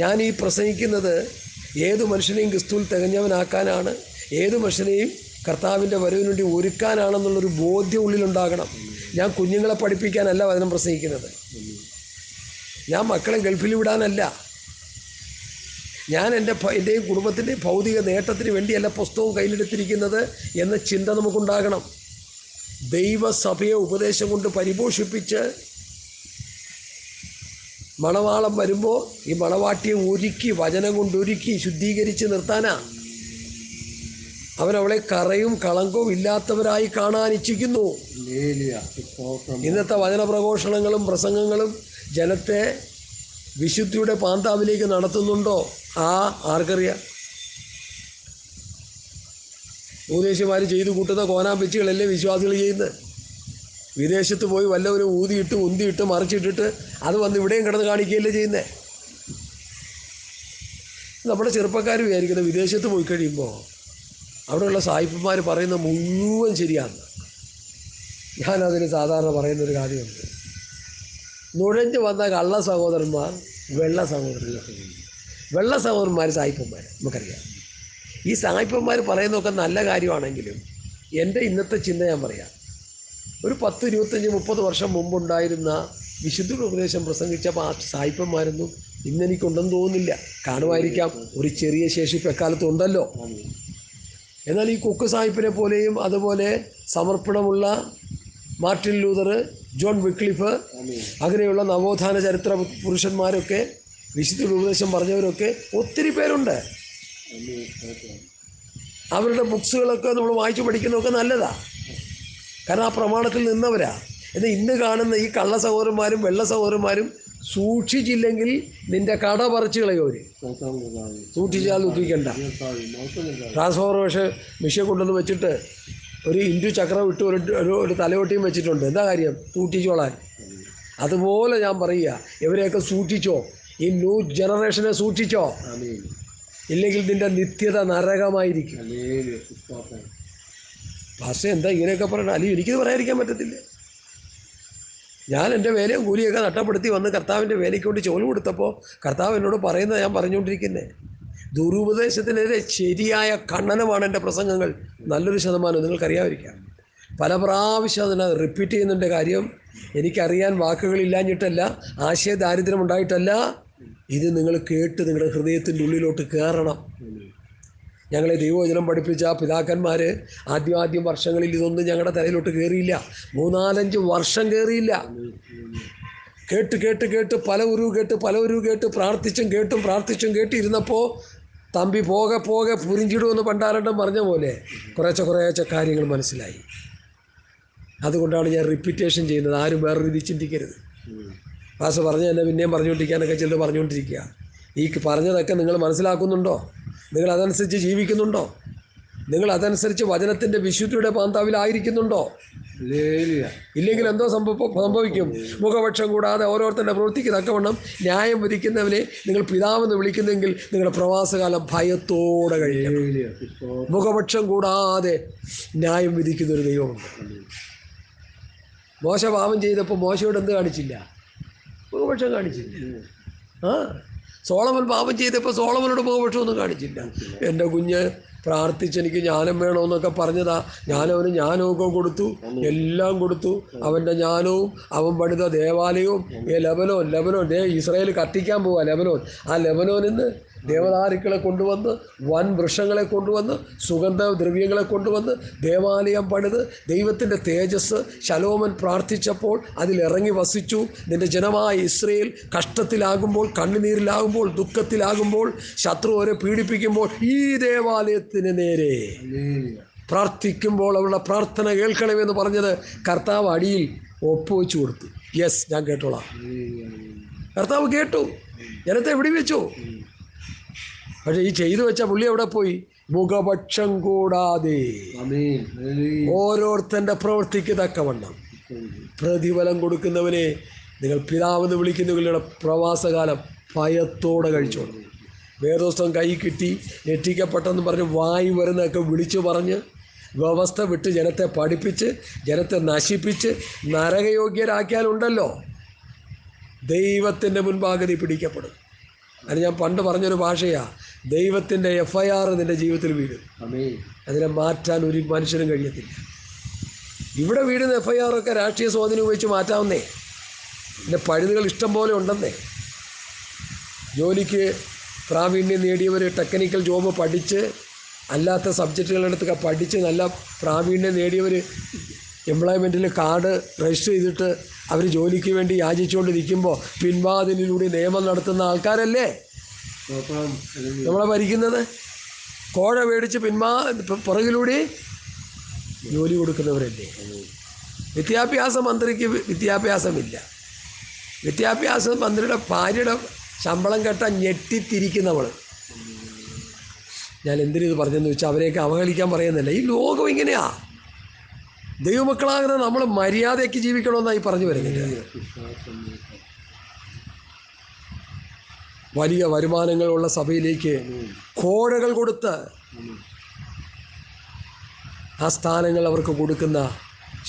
ഞാൻ ഈ പ്രസംഗിക്കുന്നത് ഏതു മനുഷ്യനെയും ക്രിസ്തുവിൽ തികഞ്ഞവനാക്കാനാണ്, ഏതു മനുഷ്യനെയും കർത്താവിൻ്റെ വരവിന് വേണ്ടി ഒരുക്കാനാണെന്നുള്ളൊരു ബോധ്യം ഉള്ളിലുണ്ടാകണം. ഞാൻ കുഞ്ഞുങ്ങളെ പഠിപ്പിക്കാനല്ല വചനം പ്രസംഗിക്കുന്നത്. ഞാൻ മക്കളെ ഗൾഫിൽ വിടാനല്ല. ഞാൻ എൻ്റെയും കുടുംബത്തിൻ്റെയും ഭൗതിക നേട്ടത്തിന് വേണ്ടിയല്ല പുസ്തകവും കയ്യിലെടുത്തിരിക്കുന്നത് എന്ന ചിന്ത നമുക്കുണ്ടാകണം. ദൈവസഭയെ ഉപദേശം കൊണ്ട് പരിപോഷിപ്പിച്ച് മണവാളം വരുമ്പോൾ ഈ മണവാട്ടിയെ ഒരുക്കി, വചനം കൊണ്ടൊരുക്കി ശുദ്ധീകരിച്ച് നിർത്താനാ. അവനവളെ കറയും കളങ്കവും ഇല്ലാത്തവരായി കാണാൻ ഇച്ഛിക്കുന്നു. ഇന്നത്തെ വചന പ്രഘോഷണങ്ങളും പ്രസംഗങ്ങളും ജനത്തെ വിശുദ്ധിയുടെ പാന്താവിലേക്ക് നടത്തുന്നുണ്ടോ? ആർക്കറിയാം? ഉപദേശിമാർ ചെയ്തു കൂട്ടുന്ന കോനാമ്പിച്ചുകളല്ലേ വിശ്വാസികൾ ചെയ്യുന്നത്. വിദേശത്ത് പോയി വല്ലവരും ഊതിയിട്ട് ഉന്തിയിട്ട് മറിച്ചിട്ടിട്ട് അത് വന്ന് ഇവിടെയും കിടന്ന് കാണിക്കുകയല്ലേ ചെയ്യുന്നത്. നമ്മുടെ ചെറുപ്പക്കാർ വിചാരിക്കുന്നത് വിദേശത്ത് പോയി കഴിയുമ്പോൾ അവിടെയുള്ള സായിപ്പന്മാർ പറയുന്ന മുഴുവൻ ശരിയാണ്. ഞാനതിന് സാധാരണ പറയുന്നൊരു കാര്യമുണ്ട്. നുഴഞ്ഞു വന്ന കള്ള സഹോദരന്മാർ, വെള്ള സഹോദരന്മാർ സായിപ്പന്മാർ. നമുക്കറിയാം ഈ സായിപ്പന്മാർ പറയുന്നതൊക്കെ നല്ല കാര്യമാണെങ്കിലും എൻ്റെ ഇന്നത്തെ ചിന്ത ഞാൻ പറയാം. ഒരു 10, 25, 30 വർഷം മുമ്പുണ്ടായിരുന്ന വിശുദ്ധ ഉപദേശം പ്രസംഗിച്ചപ്പോൾ ആ സായിപ്പന്മാരൊന്നും ഇന്നെനിക്കുണ്ടെന്ന് തോന്നുന്നില്ല. കാണുമായിരിക്കാം, ഒരു ചെറിയ ശേഷിപ്പ് എക്കാലത്തുണ്ടല്ലോ. എന്നാൽ ഈ കുക്ക് സാഹിബിനെ പോലെയും അതുപോലെ സമർപ്പണമുള്ള മാർട്ടിൻ ലൂതർ, ജോൺ വിക്ലിഫ്, അങ്ങനെയുള്ള നവോത്ഥാന ചരിത്ര പുരുഷന്മാരൊക്കെ, വിശുദ്ധ ഉപദേശം പറഞ്ഞവരൊക്കെ ഒത്തിരി പേരുണ്ട്. അവരുടെ ബുക്സുകളൊക്കെ നമ്മൾ വായിച്ചു പഠിക്കുന്നതൊക്കെ നല്ലതാണ്. കാരണം ആ പ്രമാണത്തിൽ നിന്നവരാ. എന്നാൽ ഇന്ന് കാണുന്ന ഈ കള്ള സഹോദരന്മാരും വെള്ള സഹോദരന്മാരും സൂക്ഷിച്ചില്ലെങ്കിൽ നിൻ്റെ കട പറിച്ചു കളയോര്. സൂക്ഷിച്ചാൽ ദുഃഖിക്കണ്ട. ട്രാൻസ്ഫോർമേഷൻ മിഷ്യൻ കൊണ്ടുവന്ന് വെച്ചിട്ട് ഒരു ഇൻഡു ചക്രം ഇട്ട് ഒരു തലയോട്ടിയും വെച്ചിട്ടുണ്ട്. എന്താ കാര്യം? സൂക്ഷിച്ചോളാൻ. അതുപോലെ ഞാൻ പറയുക, ഇവരെയൊക്കെ സൂക്ഷിച്ചോ. ഈ ന്യൂ ജനറേഷനെ സൂക്ഷിച്ചോ, ഇല്ലെങ്കിൽ നിൻ്റെ നിത്യത നരകമായിരിക്കും. പക്ഷേ എന്താ ഇങ്ങനെയൊക്കെ പറയണം? അല്ലെങ്കിൽ എനിക്കിത് പറയാതിരിക്കാൻ പറ്റത്തില്ല. ഞാൻ എൻ്റെ വേലയും കൂലിയൊക്കെ നഷ്ടപ്പെടുത്തി വന്ന് കർത്താവിൻ്റെ വേലയ്ക്ക് വേണ്ടി ജോലി കൊടുത്തപ്പോൾ കർത്താവ് എന്നോട് പറയുന്നത് ഞാൻ പറഞ്ഞുകൊണ്ടിരിക്കുന്നത്. ദുരുപദേശത്തിനെതിരെ ശരിയായ ഖണ്ഡനമാണ് എൻ്റെ പ്രസംഗങ്ങൾ. നല്ലൊരു ശതമാനം നിങ്ങൾക്കറിയാതിരിക്കാം. പല പ്രാവശ്യം അതിനെ റിപ്പീറ്റ് ചെയ്യുന്നതിൻ്റെ കാര്യം എനിക്കറിയാൻ വാക്കുകളില്ലാഞ്ഞിട്ടല്ല, ആശയദാരിദ്ര്യം ഉണ്ടായിട്ടല്ല. ഇത് നിങ്ങൾ കേട്ട് നിങ്ങളുടെ ഹൃദയത്തിൻ്റെ ഉള്ളിലോട്ട് കയറണം. ഞങ്ങളെ ദൈവവചനം പഠിപ്പിച്ച പിതാക്കന്മാർ ആദ്യം വർഷങ്ങളിൽ ഇതൊന്നും ഞങ്ങളുടെ തലയിലോട്ട് കയറിയില്ല. 3-4-5 വർഷം കയറിയില്ല. കേട്ട് പല ഉരു കേട്ട് പ്രാർത്ഥിച്ചും കേട്ടിരുന്നപ്പോൾ തമ്പി പോകെ പുരിഞ്ചിടുമെന്ന് പണ്ടാരണ്ടം പറഞ്ഞ പോലെ കുറേശ്ശെ കാര്യങ്ങൾ മനസ്സിലായി. അതുകൊണ്ടാണ് ഞാൻ റിപ്പീറ്റേഷൻ ചെയ്യുന്നത്. ആരും വേറെ രീതി ചിന്തിക്കരുത്. പാസ് പറഞ്ഞു തന്നെ പിന്നെയും പറഞ്ഞുകൊണ്ടിരിക്കാനൊക്കെ ചിലത് പറഞ്ഞുകൊണ്ടിരിക്കുക. ഈ പറഞ്ഞതൊക്കെ നിങ്ങൾ മനസ്സിലാക്കുന്നുണ്ടോ? നിങ്ങൾ അതനുസരിച്ച് ജീവിക്കുന്നുണ്ടോ? നിങ്ങൾ അതനുസരിച്ച് വചനത്തിൻ്റെ വിശുദ്ധിയുടെ പാന്താവിലായിരിക്കുന്നുണ്ടോ? ഇല്ലെങ്കിൽ എന്തോ സംഭവിക്കും? മുഖപക്ഷം കൂടാതെ ഓരോരുത്തരുടെ പ്രവൃത്തിക്ക് തക്കവണ്ണം ന്യായം വിധിക്കുന്നവനെ നിങ്ങൾ പിതാവെന്ന് വിളിക്കുന്നെങ്കിൽ നിങ്ങളുടെ പ്രവാസകാലം ഭയത്തോടെ കഴിയണം. മുഖപക്ഷം കൂടാതെ ന്യായം വിധിക്കുന്ന ഒരു ദൈവമുണ്ട്. മോശ പാപം ചെയ്തപ്പോൾ മോശയോട് എന്ത് കാണിച്ചില്ല? മുഖപക്ഷം കാണിച്ചില്ല. സോളമൻ പാപം ചെയ്തപ്പോൾ സോളമനോട് മുഖപക്ഷമൊന്നും കാണിച്ചില്ല. എൻ്റെ കുഞ്ഞ് പ്രാർത്ഥിച്ചെനിക്ക് ജ്ഞാനം വേണമെന്നൊക്കെ പറഞ്ഞതാ. ഞാനവന് ജ്ഞാനമൊക്കെ കൊടുത്തു, എല്ലാം കൊടുത്തു. അവൻ്റെ ജ്ഞാനവും അവൻ പണിത ദേവാലയവും ലെബനോൻ ഇസ്രായേൽ കത്തിക്കാൻ പോവാ. ആ ലെബനോനിൽ നിന്ന് ദേവദാരുക്കളെ കൊണ്ടുവന്ന്, വൻ വൃക്ഷങ്ങളെ കൊണ്ടുവന്ന്, സുഗന്ധദ്രവ്യങ്ങളെ കൊണ്ടുവന്ന് ദേവാലയം പണിത് ദൈവത്തിൻ്റെ തേജസ് ശലോമൻ പ്രാർത്ഥിച്ചപ്പോൾ അതിലിറങ്ങി വസിച്ചു. നിൻ്റെ ജനമായ ഇസ്രായേൽ കഷ്ടത്തിലാകുമ്പോൾ, കണ്ണുനീരിലാകുമ്പോൾ, ദുഃഖത്തിലാകുമ്പോൾ, ശത്രു അവരെ പീഡിപ്പിക്കുമ്പോൾ ഈ ദേവാലയത്തിന് നേരെ പ്രാർത്ഥിക്കുമ്പോൾ അവരുടെ പ്രാർത്ഥന കേൾക്കണമെന്ന് പറഞ്ഞത് കർത്താവ് അടിയിൽ ഒപ്പുവെച്ചു കൊടുത്തു. യെസ്, ഞാൻ കേട്ടോളാം. കർത്താവ് കേട്ടു, ജനത്തെ എവിടെ വെച്ചു. പക്ഷെ ഈ ചെയ്തു വെച്ച പുള്ളി എവിടെ പോയി? മുഖപക്ഷം കൂടാതെ ഓരോരുത്തൻ്റെ പ്രവൃത്തിക്ക് തക്കവണ്ണം പ്രതിഫലം കൊടുക്കുന്നവനെ നിങ്ങൾ പിതാവെന്ന് വിളിക്കുന്നവരുടെ പ്രവാസകാലം ഭയത്തോടെ കഴിച്ചോളൂ. വേദോസ്തം കൈ കിട്ടി ഞെട്ടിക്കപ്പെട്ടെന്ന് പറഞ്ഞ് വായി വരുന്നതൊക്കെ വിളിച്ചു പറഞ്ഞ് വ്യവസ്ഥ വിട്ട് ജനത്തെ പഠിപ്പിച്ച് ജനത്തെ നശിപ്പിച്ച് നരകയോഗ്യരാക്കിയാലുണ്ടല്ലോ, ദൈവത്തിൻ്റെ മുൻപാകെ നീ പിടിക്കപ്പെടും. അത് ഞാൻ പണ്ട് പറഞ്ഞൊരു ഭാഷയാണ്. ദൈവത്തിൻ്റെ FIR നിൻ്റെ ജീവിതത്തിൽ വീഴും. അതിനെ മാറ്റാൻ ഒരു മനുഷ്യനും കഴിയത്തില്ല. ഇവിടെ വീടുന്ന FIR ഒക്കെ രാഷ്ട്രീയ സ്വാധീനം ഉപയോഗിച്ച് മാറ്റാവുന്നേ. ഇതിൻ്റെ പഴുതുകൾ ഇഷ്ടം പോലെ ഉണ്ടെന്നേ. ജോലിക്ക് പ്രാവീണ്യം നേടിയവർ ടെക്നിക്കൽ ജോബ് പഠിച്ച് അല്ലാത്ത സബ്ജക്റ്റുകളെടുത്തൊക്കെ പഠിച്ച് നല്ല പ്രാവീണ്യം നേടിയവർ എംപ്ലോയ്മെൻറ്റിൽ കാർഡ് രജിസ്റ്റർ ചെയ്തിട്ട് അവർ ജോലിക്ക് വേണ്ടി യാചിച്ചുകൊണ്ട് നിൽക്കുമ്പോൾ പിൻവാതിലിലൂടെ നിയമം നടത്തുന്ന ആൾക്കാരല്ലേ നമ്മളെ ഭരിക്കുന്നത്. കോഴ മേടിച്ച് പുറകിലൂടെ ജോലി കൊടുക്കുന്നവരല്ലേ. വിദ്യാഭ്യാസ മന്ത്രിക്ക് വിദ്യാഭ്യാസമില്ല. വിദ്യാഭ്യാസ മന്ത്രിയുടെ ഭാര്യയുടെ ശമ്പളം കേട്ടാൽ ഞെട്ടിത്തിരിക്കുന്നവൾ. ഞാൻ എന്തിനിത് പറഞ്ഞെന്ന് വെച്ചാൽ അവരെയൊക്കെ അവഹേളിക്കാൻ പറയുന്നില്ല. ഈ ലോകം ഇങ്ങനെയാ. ദൈവമക്കളാകുന്ന നമ്മൾ മര്യാദയ്ക്ക് ജീവിക്കണമെന്നായി പറഞ്ഞു വരുന്നില്ല. വലിയ വരുമാനങ്ങളുള്ള സഭയിലേക്ക് കോഴകൾ കൊടുത്ത് ആ സ്ഥാനങ്ങൾ അവർക്ക് കൊടുക്കുന്ന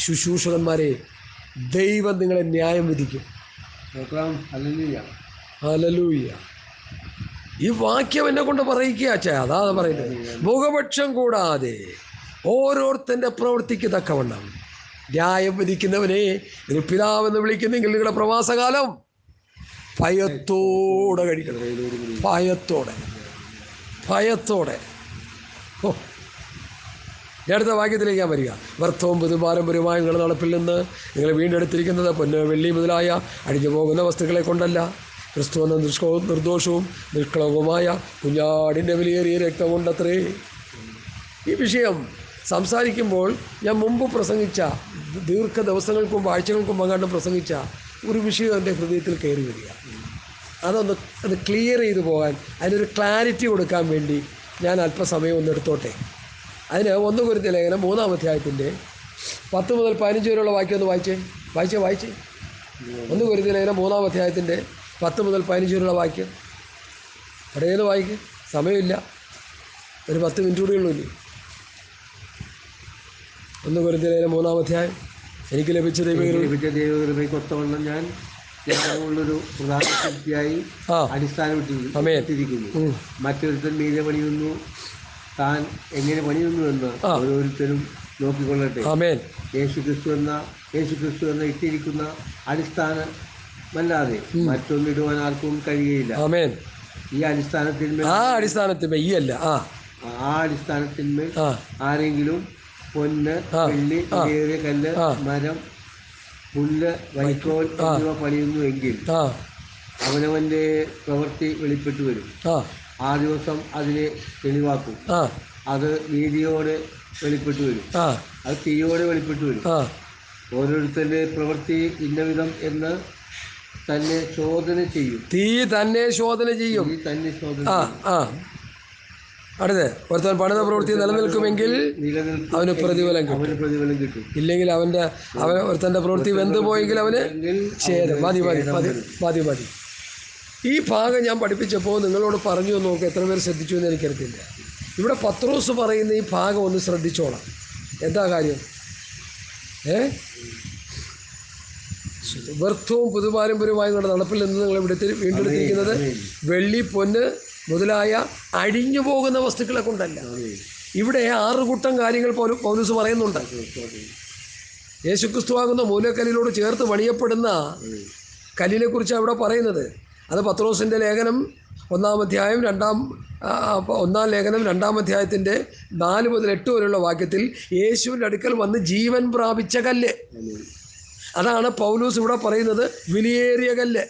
ശുശ്രൂഷകന്മാരെ ദൈവം നിങ്ങളെ ന്യായം വിധിക്കും. ഹല്ലേലൂയ. ഈ വാക്യം എന്നെ കൊണ്ട് പറയിക്കുക. അതാ പറയുന്നത്. മുഖപക്ഷം കൂടാതെ ഓരോരുത്തൻ്റെ പ്രവൃത്തിക്ക് തക്കവണ്ണം ന്യായം വിധിക്കുന്നവനെ നിങ്ങൾ പിതാവെന്ന് വിളിക്കുന്നെങ്കിൽ നിങ്ങളുടെ പ്രവാസകാലം ഭയത്തോടെ കഴിക്കണം. ഭയത്തോടെ. അടുത്ത വാക്യത്തിലേക്ക് ഞാൻ വരിക. വ്യർത്ഥവും പുതുപാരമ്പര്യമായ നിങ്ങളുടെ നടപ്പിൽ നിന്ന് നിങ്ങൾ വീണ്ടെടുത്തിരിക്കുന്നത് പൊന്ന് വെള്ളി മുതലായ അഴിഞ്ഞു പോകുന്ന വസ്തുക്കളെ കൊണ്ടല്ല, ക്രിസ്തു എന്ന നിർദോഷവും നിഷ്കളങ്കവുമായ കുഞ്ഞാടിൻ്റെ വിലയേറിയ രക്തം കൊണ്ടത്രേ. ഈ വിഷയം സംസാരിക്കുമ്പോൾ ഞാൻ മുമ്പ് പ്രസംഗിച്ച, ദീർഘ ദിവസങ്ങൾക്ക് മുമ്പ് ആഴ്ചകൾക്ക് മുമ്പ് അങ്ങാണ്ട് പ്രസംഗിച്ച ഒരു വിഷയം എൻ്റെ ഹൃദയത്തിൽ കയറി വരിക. അത് ക്ലിയർ ചെയ്തു പോകാൻ, അതിനൊരു ക്ലാരിറ്റി കൊടുക്കാൻ വേണ്ടി ഞാൻ അല്പസമയം ഒന്നെടുത്തോട്ടെ. അതിന് 1 കൊരിന്ത്യർ ലേഖനം 3-ാം അധ്യായത്തിൻ്റെ 10 മുതൽ 15 വരെയുള്ള വാക്യം ഒന്ന് വായിച്ചേ. 1 കൊരിന്ത്യർ ലേഖനം 3-ാം അധ്യായത്തിൻ്റെ 10 മുതൽ 15 വരെയുള്ള വാക്യം ഇടയിൽ വായിക്കും. സമയമില്ല, ഒരു 10 മിനിറ്റ് കൂടെ ഉള്ളൂ ഇനി. 1 കൊരിന്ത്യർ ലേഖനം 3-ാം അധ്യായം. എനിക്ക് ലഭിച്ച ദൈവകൃപയ്ക്കൊത്തവണ്ണം ഞാൻ ഉള്ളൊരു പ്രധാന ശക്തിയായി അടിസ്ഥാനമിട്ടിരിക്കുന്നു. മറ്റൊരുത്തൻ മീതെ പണിയുന്നു, താൻ എങ്ങനെ പണിയുന്നു എന്ന് ഓരോരുത്തരും നോക്കിക്കൊള്ളട്ടെ. യേശുക്രിസ്തു എന്ന ഇട്ടിരിക്കുന്ന അടിസ്ഥാനമല്ലാതെ മറ്റൊന്നിടുവാൻ ആർക്കും കഴിയുകയില്ല. ഈ അടിസ്ഥാനത്തിൽ ആ അടിസ്ഥാനത്തിന്മേൽ ആരെങ്കിലും പൊന്ന്, വെള്ളി, വിലയേറിയ കല്ല്, മരം, പുല്ല്, വൈക്കോൽ എന്നിവ പണിയുന്നുവെങ്കിൽ അവനവൻ്റെ പ്രവൃത്തി വെളിപ്പെട്ടു വരും. ആ ദിവസം അതിനെ തെളിവാക്കും. അത് നീതിയോടെ വെളിപ്പെട്ടു വരും. അത് തീയോടെ വെളിപ്പെട്ടു വരും. ഓരോരുത്തരുടെ പ്രവൃത്തി ഇന്ന വിധം എന്ന് തന്നെ ശോധന ചെയ്യും. തീ തന്നെ ശോധന ചെയ്യും. അടുത്ത് ഒരുത്തൻ പണിത പ്രവൃത്തി നിലനിൽക്കുമെങ്കിൽ അവന് പ്രതിഫലം കിട്ടും. ഇല്ലെങ്കിൽ ഒരുത്തൻ്റെ പ്രവൃത്തി വെന്തു പോയെങ്കിൽ അവന് ഛേദം. മതി. ഈ ഭാഗം ഞാൻ പഠിപ്പിച്ചപ്പോൾ നിങ്ങളോട് പറഞ്ഞു എന്ന് നോക്കുക, എത്ര പേര് ശ്രദ്ധിച്ചു എന്ന് എനിക്കറിയത്തില്ല. ഇവിടെ പത്രോസ് പറയുന്ന ഈ ഭാഗം ഒന്ന് ശ്രദ്ധിച്ചോളാം. എന്താ കാര്യം? വ്യർത്ഥവും പുതുപാരമ്പര്യവുമായി നടപ്പിൽ നിന്ന് നിങ്ങൾ വീണ്ടെടുത്തിരിക്കുന്നത് വെള്ളി, പൊന്ന് മുതലായ അഴിഞ്ഞു പോകുന്ന വസ്തുക്കളെ കൊണ്ടല്ല. ഇവിടെ 6 കൂട്ടം കാര്യങ്ങൾ പൗലോസ് പറയുന്നുണ്ട്. യേശുക്രിസ്തുവാകുന്ന മൂലക്കല്ലിനോട് ചേർത്ത് പണിയപ്പെടുന്ന കല്ലിനെ കുറിച്ചാണ് ഇവിടെ പറയുന്നത്. അത് പത്രോസിൻ്റെ ലേഖനം 1-ാം അധ്യായം 1-ാം ലേഖനം 2-ാം അധ്യായത്തിൻ്റെ 4 മുതൽ 8 വരെയുള്ള വാക്യത്തിൽ യേശുവിൻ്റെ അടുക്കൽ വന്ന് ജീവൻ പ്രാപിച്ച കല്ല്, അതാണ് പൗലോസ് ഇവിടെ പറയുന്നത് വിലയേറിയ കല്ല്.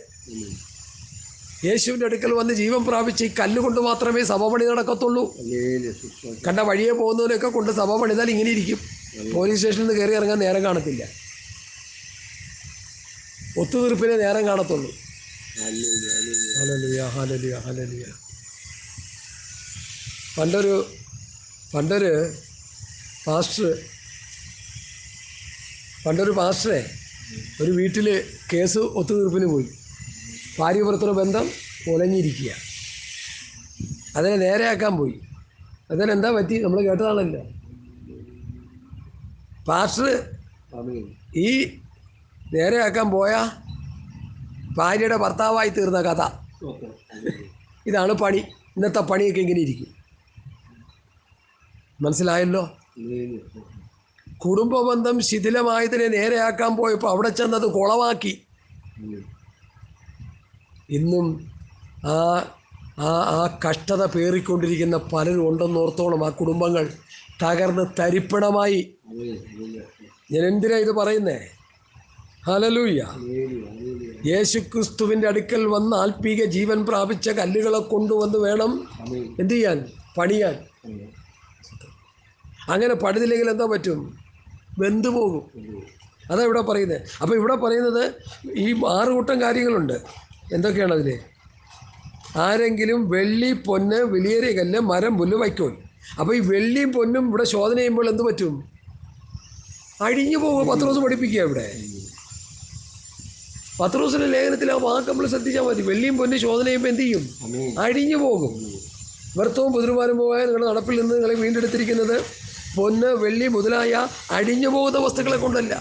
യേശുവിൻ്റെ അടുക്കൽ വന്ന് ജീവൻ പ്രാപിച്ച് ഈ കല്ല് കൊണ്ട് മാത്രമേ സഭ പണി നടക്കത്തുള്ളൂ. കണ്ട വഴിയെ പോകുന്നവരൊക്കെ കൊണ്ട് സഭ പണിതാൽ ഇങ്ങനെ ഇരിക്കും. പോലീസ് സ്റ്റേഷനിൽ നിന്ന് കയറി ഇറങ്ങാൻ നേരം കാണത്തില്ല, ഒത്തുതീർപ്പിനെ നേരം കാണത്തുള്ളൂ. Hallelujah, hallelujah, hallelujah. പണ്ടൊരു പാസ്റ്ററെ ഒരു വീട്ടിൽ കേസ് ഒത്തുതീർപ്പിന് പോയി. ഭാര്യ-ഭർത്തൃ ബന്ധം ഉലഞ്ഞിരിക്കുക. അതിനെ നേരെയാക്കാൻ പോയി. അതിനെന്താ പറ്റി? നമ്മൾ കേട്ടതാണല്ലോ. പാസ്റ്റർ ഈ നേരെയാക്കാൻ പോയ ഭാര്യയുടെ ഭർത്താവായി തീർന്ന കഥ. ഇതാണ് പണി. ഇന്നത്തെ പണിയൊക്കെ ഇങ്ങനെ ഇരിക്കും. മനസ്സിലായല്ലോ? കുടുംബ ബന്ധം ശിഥിലമായതിനെ നേരെയാക്കാൻ പോയപ്പോൾ അവിടെ ചെന്നത് കുളമാക്കി. ഇന്നും ആ കഷ്ടത പേറിക്കൊണ്ടിരിക്കുന്ന പലരും ഉണ്ടെന്നോർത്തോളം ആ കുടുംബങ്ങൾ തകർന്ന് തരിപ്പണമായി. ഞാൻ എന്തിനാ ഇത് പറയുന്നേ? ഹല്ലേലൂയ. യേശുക്രിസ്തുവിൻ്റെ അടുക്കൽ വന്ന് ആത്മീക ജീവൻ പ്രാപിച്ച കല്ലുകളെ കൊണ്ടുവന്ന് വേണം എന്ത് ചെയ്യാൻ? പണിയാൻ. അങ്ങനെ പണിതില്ലെങ്കിൽ എന്താ പറ്റും? വെന്തു പോകും. അതാ ഇവിടെ പറയുന്നത്. അപ്പോൾ ഇവിടെ പറയുന്നത് ഈ 6 കൂട്ടം കാര്യങ്ങളുണ്ട്. എന്തൊക്കെയാണ് അതിൽ? ആരെങ്കിലും വെള്ളി, പൊന്ന്, വിലയേറിയ കല്ല്, മരം, പുല്ല്, വൈക്കോൽ. അപ്പോൾ ഈ വെള്ളിയും പൊന്നും ഇവിടെ ശോധന ചെയ്യുമ്പോൾ എന്ത് പറ്റും? അഴിഞ്ഞു പോകും. പത്രോസ് പഠിപ്പിക്കുക ഇവിടെ. പത്രോസിൻ്റെ ലേഖനത്തിൽ ആ വാക്ക് നമ്മൾ ശ്രദ്ധിച്ചാൽ മതി. വെള്ളിയും പൊന്നും ശോധന ചെയ്യുമ്പോൾ എന്ത് ചെയ്യും? അഴിഞ്ഞു പോകും. വ്യർത്ഥവും പുതുപാരമ്പര്യവുമായ നിങ്ങളുടെ നടപ്പിൽ നിന്ന് നിങ്ങളെ വീണ്ടെടുത്തിരിക്കുന്നത് പൊന്ന്, വെള്ളി മുതലായ അഴിഞ്ഞു പോകുന്ന വസ്തുക്കളെ കൊണ്ടല്ല.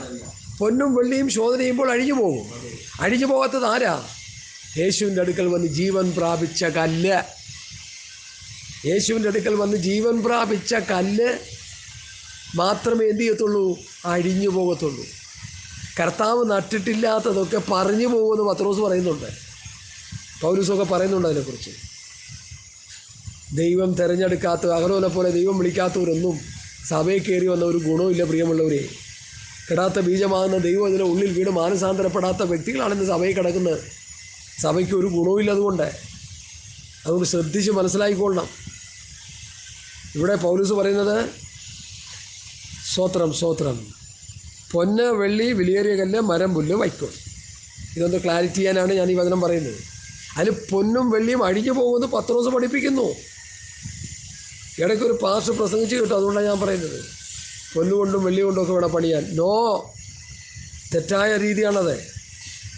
പൊന്നും വെള്ളിയും ശോധന ചെയ്യുമ്പോൾ അഴിഞ്ഞു പോകും. അഴിഞ്ഞു പോകാത്തത് ആരാ? യേശുവിൻ്റെ അടുക്കൽ വന്ന് ജീവൻ പ്രാപിച്ച കല്ല്. യേശുവിൻ്റെ അടുക്കൽ വന്ന് ജീവൻ പ്രാപിച്ച കല്ല് മാത്രമേ എന്ത് ചെയ്യത്തുള്ളൂ? അഴിഞ്ഞു പോകത്തുള്ളൂ. കർത്താവ് നട്ടിട്ടില്ലാത്തതൊക്കെ പറഞ്ഞു പോകുമെന്ന് പത്രോസ് പറയുന്നുണ്ട്. പൗലോസൊക്കെ പറയുന്നുണ്ട് അതിനെക്കുറിച്ച്. ദൈവം തിരഞ്ഞെടുക്കാത്ത, അഹരോനെ പോലെ ദൈവം വിളിക്കാത്തവരൊന്നും സഭയിൽ കയറി വന്ന ഒരു ഗുണമില്ല. പ്രിയമുള്ളവരെ, കിടാത്ത ബീജമാകുന്ന ദൈവം ഇതിൻ്റെ ഉള്ളിൽ വീണ് മാനസാന്തരപ്പെടാത്ത വ്യക്തികളാണിന്ന് സഭയിൽ കിടക്കുന്നത്. സഭയ്ക്ക് ഒരു ഗുണവുമില്ല. അതുകൊണ്ട് ശ്രദ്ധിച്ച് മനസ്സിലാക്കിക്കൊള്ളണം. ഇവിടെ പൗലോസ് പറയുന്നത് സ്തോത്രം, പൊന്ന്, വെള്ളി, വിലയേറിയ കല്ല്, മരം, പുല്ല്, വൈക്കോൽ. ഇതൊന്ന് ക്ലാരിറ്റി ചെയ്യാനാണ് ഞാൻ ഈ വചനം പറയുന്നത്. അതിൽ പൊന്നും വെള്ളിയും അഴിഞ്ഞു പോകുമെന്ന് പത്രോസ് പഠിപ്പിക്കുന്നു. ഇടയ്ക്കൊരു പാസ്റ്റർ പ്രസംഗിച്ച് കിട്ടും. അതുകൊണ്ടാണ് ഞാൻ പറയുന്നത് പൊന്നുകൊണ്ടും വെള്ളി കൊണ്ടും ഒക്കെ വേണം പണിയാൻ. നോ, തെറ്റായ രീതിയാണത്.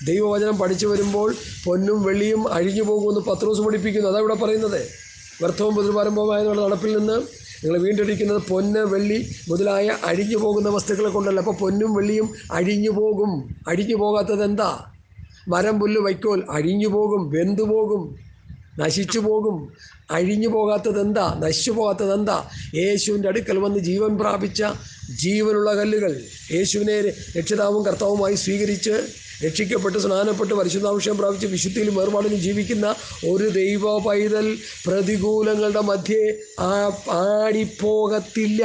ദൈവവചനം പഠിച്ചു വരുമ്പോൾ പൊന്നും വെള്ളിയും അഴിഞ്ഞു പോകുമെന്ന് പത്രോസ് പഠിപ്പിക്കുന്നു. അതാണ് ഇവിടെ പറയുന്നത്. വ്യർത്ഥവും പുതുപാരമ്പര്യവുമായ നടപ്പിൽ നിന്ന് നിങ്ങൾ വീണ്ടെടുക്കുന്നത് പൊന്ന്, വെള്ളി മുതലായ അഴിഞ്ഞു പോകുന്ന വസ്തുക്കളെ കൊണ്ടല്ല. അപ്പോൾ പൊന്നും വെള്ളിയും അഴിഞ്ഞു പോകും. അഴിഞ്ഞു പോകാത്തത് എന്താ? മരം, പുല്ല്, വൈക്കോൽ അഴിഞ്ഞു പോകും, വെന്തു പോകും, നശിച്ചു പോകും. അഴിഞ്ഞു പോകാത്തത് എന്താ? നശിച്ചു പോകാത്തത് എന്താ? യേശുവിൻ്റെ അടുക്കൽ വന്ന് ജീവൻ പ്രാപിച്ച ജീവനുള്ള കല്ലുകൾ. യേശുവിനെ രക്ഷിതാവും കർത്താവുമായി സ്വീകരിച്ച് രക്ഷിക്കപ്പെട്ട് സ്നാനപ്പെട്ട് പരിശുദ്ധാഭിഷേകം പ്രാപിച്ച് വിശുദ്ധിയിലും വേർപാടിലും ജീവിക്കുന്ന ഒരു ദൈവ പൈതൽ പ്രതികൂലങ്ങളുടെ മധ്യേ ആടിപ്പോകത്തില്ല.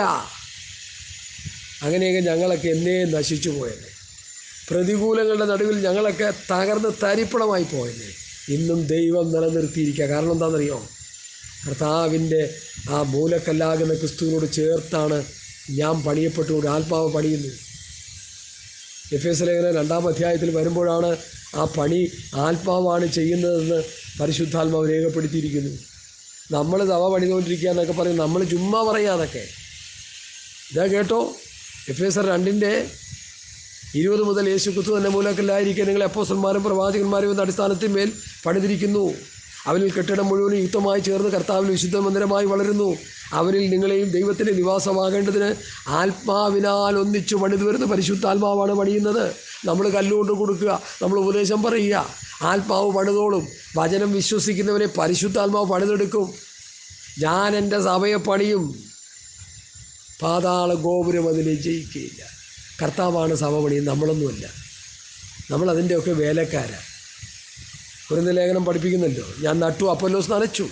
അങ്ങനെയൊക്കെ ഞങ്ങളൊക്കെ എന്നേ നശിച്ചു പോയത്. പ്രതികൂലങ്ങളുടെ നടുവിൽ ഞങ്ങളൊക്കെ തകർന്ന് തരിപ്പണമായി പോയത്. ഇന്നും ദൈവം നിലനിർത്തിയിരിക്കുക. കാരണം എന്താണെന്നറിയോ? കർത്താവിൻ്റെ ആ മൂലക്കല്ലാകുന്ന ക്രിസ്തുവിനോട് ചേർത്താണ് ഞാൻ പണിയപ്പെട്ടുകൊണ്ട് ആത്മാവ് പണിയുന്നത്. എഫേസ്യ ലേഖനം 2-ാം അധ്യായത്തിൽ വരുമ്പോഴാണ് ആ പണി ആത്മാവാണ് ചെയ്യുന്നതെന്ന് പരിശുദ്ധാത്മാവ് രേഖപ്പെടുത്തിയിരിക്കുന്നു. നമ്മൾ തവ പണിതുകൊണ്ടിരിക്കുക എന്നൊക്കെ പറയും. നമ്മൾ ചുമ്മാ പറയാതൊക്കെ. ഇതാ കേട്ടോ, എഫേസ്യർ 2:20 മുതൽ യേശു ക്രിസ്തു തന്നെ മൂലക്കല്ലായിരിക്കുക നിങ്ങൾ അപ്പോസ്തലന്മാരും പ്രവാചകന്മാരും എന്ന അടിസ്ഥാനത്തിന്മേൽ പണിതിരിക്കുന്നു. അവനിൽ കെട്ടിടം മുഴുവനും യുക്തമായി ചേർന്ന് കർത്താവിൽ വിശുദ്ധ മന്ദിരമായി വളരുന്നു. അവനിൽ നിങ്ങളെയും ദൈവത്തിൻ്റെ നിവാസമാകേണ്ടതിന് ആത്മാവിനാൽ ഒന്നിച്ചു പണിതു വരുന്ന പരിശുദ്ധാത്മാവാണ് പണിയുന്നത്. നമ്മൾ കല്ലുകൊണ്ട് കൊടുക്കുക, നമ്മൾ ഉപദേശം പറയുക, ആത്മാവ് പണിതോളും. വചനം വിശ്വസിക്കുന്നവരെ പരിശുദ്ധാത്മാവ് പണിതെടുക്കും. ഞാൻ എൻ്റെ സഭയെ പണിയും, പാതാള ഗോപുരം അതിനെ ജയിക്കുകയില്ല. കർത്താവാണ് സഭ പണിയും, നമ്മളൊന്നുമല്ല. നമ്മളതിൻ്റെയൊക്കെ വേലക്കാരാണ്. കൊരിന്ത്യർ ലേഖനം പഠിപ്പിക്കുന്നല്ലോ, ഞാൻ നട്ടു, അപ്പൊല്ലോസ് നനച്ചു.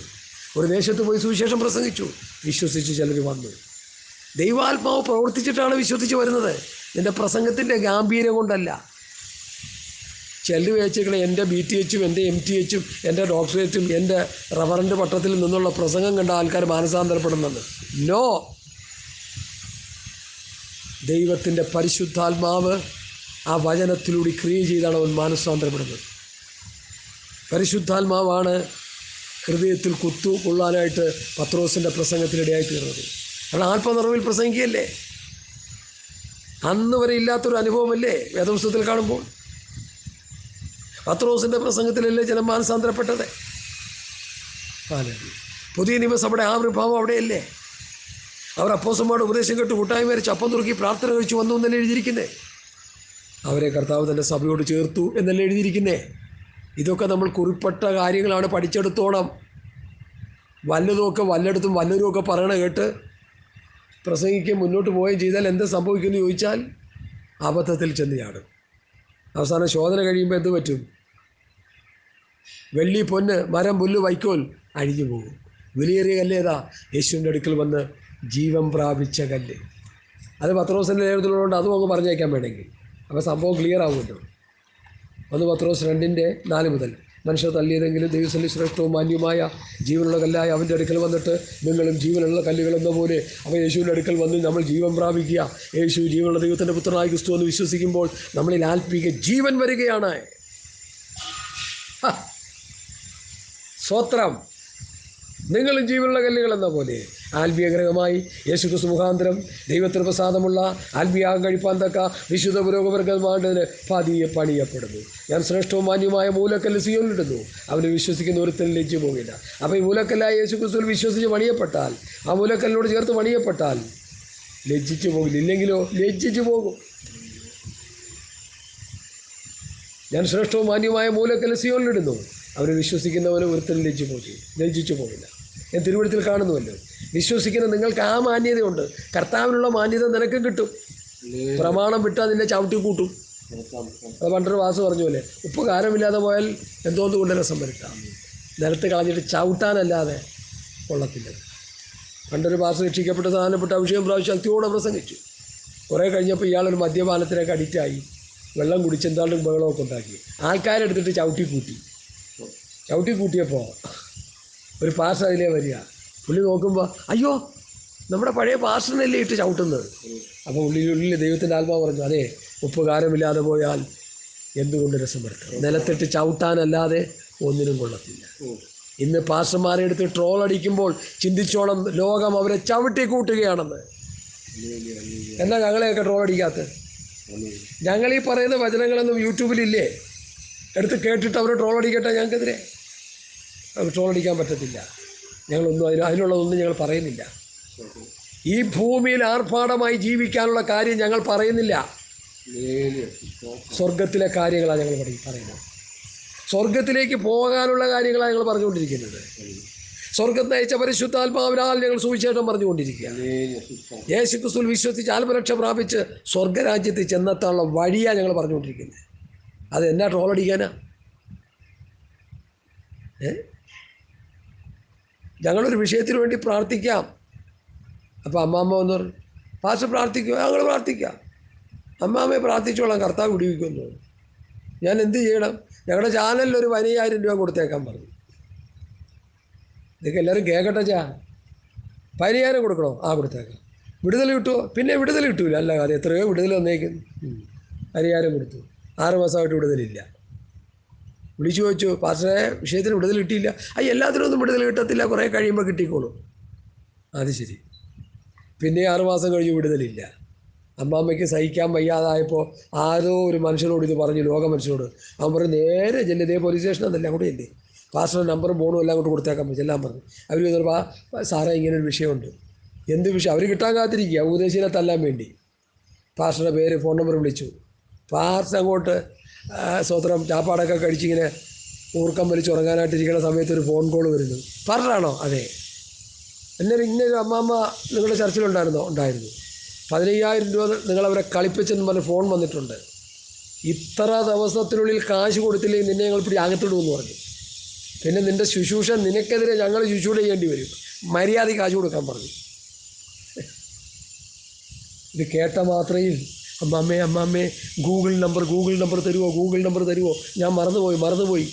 ഒരു ദേശത്ത് പോയി സുവിശേഷം പ്രസംഗിച്ചു, വിശ്വസിച്ച് ചിലർ വന്നു. ദൈവാത്മാവ് പ്രവർത്തിച്ചിട്ടാണ് വിശ്വസിച്ച് വരുന്നത്, നിൻ്റെ പ്രസംഗത്തിൻ്റെ ഗാംഭീര്യം കൊണ്ടല്ല. ചിലർ വെച്ചേക്കണേ എൻ്റെ BTH എൻ്റെ MTH എൻ്റെ ഡോക്ടറേറ്റും എൻ്റെ റവറൻ്റ് പട്ടത്തിൽ നിന്നുള്ള പ്രസംഗം കണ്ട ആൾക്കാർ മാനസാന്തരപ്പെടുന്നത്. നോ, ദൈവത്തിൻ്റെ പരിശുദ്ധാത്മാവ് ആ വചനത്തിലൂടെ ക്രിയ ചെയ്താണ് അവൻ മാനസാന്തരപ്പെടുന്നത്. പരിശുദ്ധാത്മാവാണ് ഹൃദയത്തിൽ കൊള്ളാനായിട്ട് പത്രോസിൻ്റെ പ്രസംഗത്തിനിടയായി തീർന്നത്. കാരണം ആത്മനിറവിൽ പ്രസംഗിക്കുകയല്ലേ. അന്ന് വരെ ഇല്ലാത്തൊരു അനുഭവമല്ലേ വേദപുസ്തകത്തിൽ കാണുമ്പോൾ. പത്രോസിൻ്റെ പ്രസംഗത്തിലല്ലേ ജനം മാനസാന്തരപ്പെട്ടത്. പുതിയ നിയമസഭയുടെ ആവിർഭാവം അവിടെയല്ലേ. അവർ അപ്പോസ്തലന്മാരുടെ ഉപദേശം കേട്ട് കൂട്ടായ്മ വരച്ച് അപ്പം തുറക്കി പ്രാർത്ഥന കഴിച്ച് വന്നു എന്നല്ലേ എഴുതിയിരിക്കുന്നേ. അവരെ കർത്താവ് തൻ്റെ സഭയോട് ചേർത്തു എന്നല്ലേ എഴുതിയിരിക്കുന്നേ. ഇതൊക്കെ നമ്മൾ കുറിപ്പെട്ട കാര്യങ്ങളാണ്, പഠിച്ചെടുത്തോണം. വല്ലതുമൊക്കെ വല്ലയിടത്തും വല്ലതുമൊക്കെ പറയണ കേട്ട് പ്രസംഗിക്കുകയും മുന്നോട്ട് പോവുകയും ചെയ്താൽ എന്താ സംഭവിക്കുമെന്ന് ചോദിച്ചാൽ അബദ്ധത്തിൽ ചെന്ന് ചാടും. അവസാനം ശോധന കഴിയുമ്പോൾ എന്ത് പറ്റും? വെള്ളി, പൊന്ന്, മരം, പുല്ല്, വൈക്കോൽ അഴിഞ്ഞു പോകും. വിലയേറിയ കല്ലേതാ? യേശുവിൻ്റെ അടുക്കൽ വന്ന് ജീവൻ പ്രാപിച്ച കല്ല്. അത് പത്രോസിൻ്റെ ലേഖനത്തിലുള്ളതുകൊണ്ട് അതും അങ്ങ് പറഞ്ഞേക്കാൻ വേണമെങ്കിൽ അപ്പോൾ സംഭവം ക്ലിയർ ആവുമല്ലോ. 1 പത്രോസ് 2:4 മുതൽ മനുഷ്യർ തള്ളിയതെങ്കിലും ദൈവസന്നിധി ശ്രേഷ്ഠവും മാന്യമായ ജീവനുള്ള കല്ലായ അവൻ്റെ അടുക്കൽ വന്നിട്ട് നിങ്ങളും ജീവനുള്ള കല്ലുകളെന്ന പോലെ അപ്പോൾ യേശുവിൻ്റെ അടുക്കൽ വന്ന് നമ്മൾ ജീവൻ പ്രാപിക്കുക. യേശു ജീവനുള്ള ദൈവത്തിൻ്റെ പുത്രനായ ക്രിസ്തു എന്ന് വിശ്വസിക്കുമ്പോൾ നമ്മളിൽ ആത്മീക ജീവൻ വരികയാണ്. സ്വത്രം, നിങ്ങളും ജീവനുള്ള കല്ലുകളെന്ന പോലെ ആത്മീയഗ്രഹമായി യേശുക്രിസ്തു മുഖാന്തരം ദൈവത്തിന് പ്രസാദമുള്ള ആത്മീയാഗം കഴിപ്പാൻ തക്ക വിശുദ്ധ പുരോഗമനമാണ്ടതിന് പതിയെ പണിയപ്പെടുന്നു. ഞാൻ ശ്രേഷ്ഠവും മാന്യമായ മൂലക്കല്ല് സിയോനിലിടുന്നു, അവന് വിശ്വസിക്കുന്ന ഒരുത്തനും ലജ്ജു പോകില്ല. അപ്പോൾ ഈ മൂലക്കല്ലായ യേശുക്രിസ്തുവിൽ വിശ്വസിച്ച് പണിയപ്പെട്ടാൽ, ആ മൂലക്കല്ലിനോട് ചേർത്ത് പണിയപ്പെട്ടാൽ ലജ്ജിച്ചു പോകില്ല. ഇല്ലെങ്കിലോ ലജ്ജിച്ചു പോകും. ഞാൻ ശ്രേഷ്ഠവും മാന്യമായ മൂലക്കല്ല് സിയോനിലിടുന്നു, അവന് വിശ്വസിക്കുന്നവന് ഒരുത്തനും ലജ്ജിച്ചു പോകില്ല. ഞാൻ തിരുവഴുത്തിൽ കാണുന്നുവല്ലോ. വിശ്വസിക്കുന്ന നിങ്ങൾക്ക് ആ മാന്യതയുണ്ട്. കർത്താവിനുള്ള മാന്യത നിനക്കും കിട്ടും. പ്രമാണം വിട്ടാൽ നിന്നെ ചവിട്ടി കൂട്ടും. അത് പണ്ടൊരു വാസ് പറഞ്ഞ പോലെ ഉപ്പ് കാരമില്ലാതെ പോയാൽ എന്തോന്ന് കൊണ്ട് രസം വരുത്താം, നിലത്ത് കളഞ്ഞിട്ട് ചവിട്ടാനല്ലാതെ കൊള്ളത്തില്ല. പണ്ടൊരു വാസ് രക്ഷിക്കപ്പെട്ട് സാധനപ്പെട്ട് അഭിഷേകം പ്രാവശ്യം ശക്തിയോടെ പ്രസംഗിച്ചു. കുറേ കഴിഞ്ഞപ്പോൾ ഇയാളൊരു മദ്യപാനത്തിനൊക്കെ അഡിക്റ്റായി, വെള്ളം കുടിച്ച് എന്താണ്ടും ബഹളമൊക്കെ ഉണ്ടാക്കി. ആൾക്കാരെടുത്തിട്ട് ചവിട്ടി കൂട്ടിയപ്പോൾ ഒരു പാസ്റ്റർ അതിലേ വരിക. പുള്ളി നോക്കുമ്പോൾ അയ്യോ നമ്മുടെ പഴയ പാസ്റ്ററിനല്ലേ ഇട്ട് ചവിട്ടുന്നത്. അപ്പോൾ ഉള്ളിൽ ദൈവത്തിൻ്റെ ആത്മാവ് പറഞ്ഞു, അതെ, ഉപ്പ് കാരമില്ലാതെ പോയാൽ എന്തുകൊണ്ട് രസം വരുത്തും, നിലത്തിട്ട് ചവിട്ടാനല്ലാതെ ഒന്നിനും കൊള്ളത്തില്ല. ഇന്ന് പാസ്റ്റർമാരെ എടുത്ത് ട്രോൾ അടിക്കുമ്പോൾ ചിന്തിച്ചോണം, ലോകം അവരെ ചവിട്ടി കൂട്ടുകയാണെന്ന്. എന്നാ ഞങ്ങളെയൊക്കെ ട്രോൾ അടിക്കാത്ത? ഞങ്ങളീ പറയുന്ന വചനങ്ങളൊന്നും യൂട്യൂബിലില്ലേ? എടുത്ത് കേട്ടിട്ട് അവർ ട്രോൾ അടിക്കട്ടെ. ഞങ്ങൾക്കെതിരെ അവർ ട്രോൾ അടിക്കാൻ പറ്റത്തില്ല. ഞങ്ങളൊന്നും അതിനുള്ളതൊന്നും ഞങ്ങൾ പറയുന്നില്ല. ഈ ഭൂമിയിൽ ആർഭാടമായി ജീവിക്കാനുള്ള കാര്യം ഞങ്ങൾ പറയുന്നില്ല. സ്വർഗത്തിലെ കാര്യങ്ങളാണ് ഞങ്ങൾ പറയുന്നത്. സ്വർഗത്തിലേക്ക് പോകാനുള്ള കാര്യങ്ങളാണ് ഞങ്ങൾ പറഞ്ഞുകൊണ്ടിരിക്കുന്നത്. സ്വർഗത്തെ അയച്ച പരിശുദ്ധാത്മാവിനാൽ ഞങ്ങൾ സുവിശേഷം പറഞ്ഞുകൊണ്ടിരിക്കുക. യേശുക്രിസ്തുവിൽ വിശ്വസിച്ച് ആത്മരക്ഷ പ്രാപിച്ച് സ്വർഗരാജ്യത്തിൽ ചെന്നെത്താനുള്ള വഴിയാണ് ഞങ്ങൾ പറഞ്ഞുകൊണ്ടിരിക്കുന്നത്. അത് എന്നാ ട്രോളടിക്കാനാ? ഞങ്ങളൊരു വിഷയത്തിന് വേണ്ടി പ്രാർത്ഥിക്കാം. അപ്പോൾ അമ്മാമ്മ വന്നു പറഞ്ഞു, പാസ്റ്റർ പ്രാർത്ഥിക്കുക, ഞങ്ങൾ പ്രാർത്ഥിക്കാം. അമ്മാമ്മയെ പ്രാർത്ഥിച്ചോളാം, കർത്താവ് വിടുവിക്കുമെന്ന്. ഞാൻ എന്ത് ചെയ്യണം? ഞങ്ങളുടെ ചാനലിൽ ഒരു 15,000 രൂപ കൊടുത്തേക്കാൻ പറഞ്ഞു. ഇതൊക്കെ എല്ലാവരും കേൾക്കട്ടെ. 15,000 കൊടുക്കണോ? ആ, കൊടുത്തേക്കാം. വിടുതൽ കിട്ടുമോ? പിന്നെ വിടുതൽ കിട്ടൂല. അല്ല, അത് എത്രയോ വിടുതൽ വന്നേക്കുന്നു. 15,000 കൊടുത്തു. 6 മാസമായിട്ട് വിടുതലില്ല. വിളിച്ചു ചോദിച്ചു, പാസ്റ്ററെ വിഷയത്തിന് വിടുതൽ കിട്ടിയില്ല. എല്ലാത്തിനും ഒന്നും വിടുതൽ കിട്ടത്തില്ല, കുറേ കഴിയുമ്പോൾ കിട്ടിക്കോളും. അത് ശരി. പിന്നെ 6 മാസം കഴിഞ്ഞ് വിടുതലില്ല. അമ്മാമ്മയ്ക്ക് സഹിക്കാൻ വയ്യാതായപ്പോൾ ആരോ ഒരു മനുഷ്യനോട് ഇത് പറഞ്ഞു, ലോക മനുഷ്യനോട്. അവൻ പറഞ്ഞു, നേരെ ചെല്ലിതേ പോലീസ് സ്റ്റേഷനെന്നല്ല, അവിടെ ഇല്ലേ, പാസ്റ്ററുടെ നമ്പറും ഫോണും എല്ലാം കൊണ്ട് കൊടുത്തേക്കാൻ പറ്റും, എല്ലാം പറഞ്ഞു. അവർ പറഞ്ഞപ്പോൾ സാറേ ഇങ്ങനൊരു വിഷയമുണ്ട്. എന്ത് വിഷയം? അവർ കിട്ടാൻ കാത്തിരിക്കുക, ഉപദേശിനെ തല്ലാൻ വേണ്ടി. പാസ്റ്ററുടെ പേര്, ഫോൺ നമ്പർ വിളിച്ചു. പാസ്റ്റർ അങ്ങോട്ട് സ്വത്രം ചാപ്പാടൊക്കെ കഴിച്ചിങ്ങനെ ഊർക്കം വലിച്ചുറങ്ങാനായിട്ടിരിക്കുന്ന സമയത്ത് ഒരു ഫോൺ കോൾ വരുന്നു. പാസ്റ്ററാണോ? അതെ. എന്നൊരു ഇന്നൊരു അമ്മാമ്മ നിങ്ങളുടെ ചർച്ചിലുണ്ടായിരുന്നോ? ഉണ്ടായിരുന്നു. 15,000 രൂപ നിങ്ങളവരെ കളിപ്പിച്ചെന്ന് പറഞ്ഞ് ഫോൺ വന്നിട്ടുണ്ട്. ഇത്ര ദിവസത്തിനുള്ളിൽ കാശ് കൊടുത്തില്ലെങ്കിൽ നിന്നെ ഞങ്ങൾ പിടി അകത്തിടുമെന്ന് പറഞ്ഞു. പിന്നെ നിൻ്റെ ശുശ്രൂഷ നിനക്കെതിരെ ഞങ്ങൾ ശുശ്രൂഷ ചെയ്യേണ്ടി വരും, മര്യാദയ്ക്ക് കാശ് കൊടുക്കാൻ പറഞ്ഞു. ഇത് കേട്ട മാത്രയിൽ അമ്മാമ്മേ ഗൂഗിൾ നമ്പർ തരുമോ? ഞാൻ മറന്നുപോയി.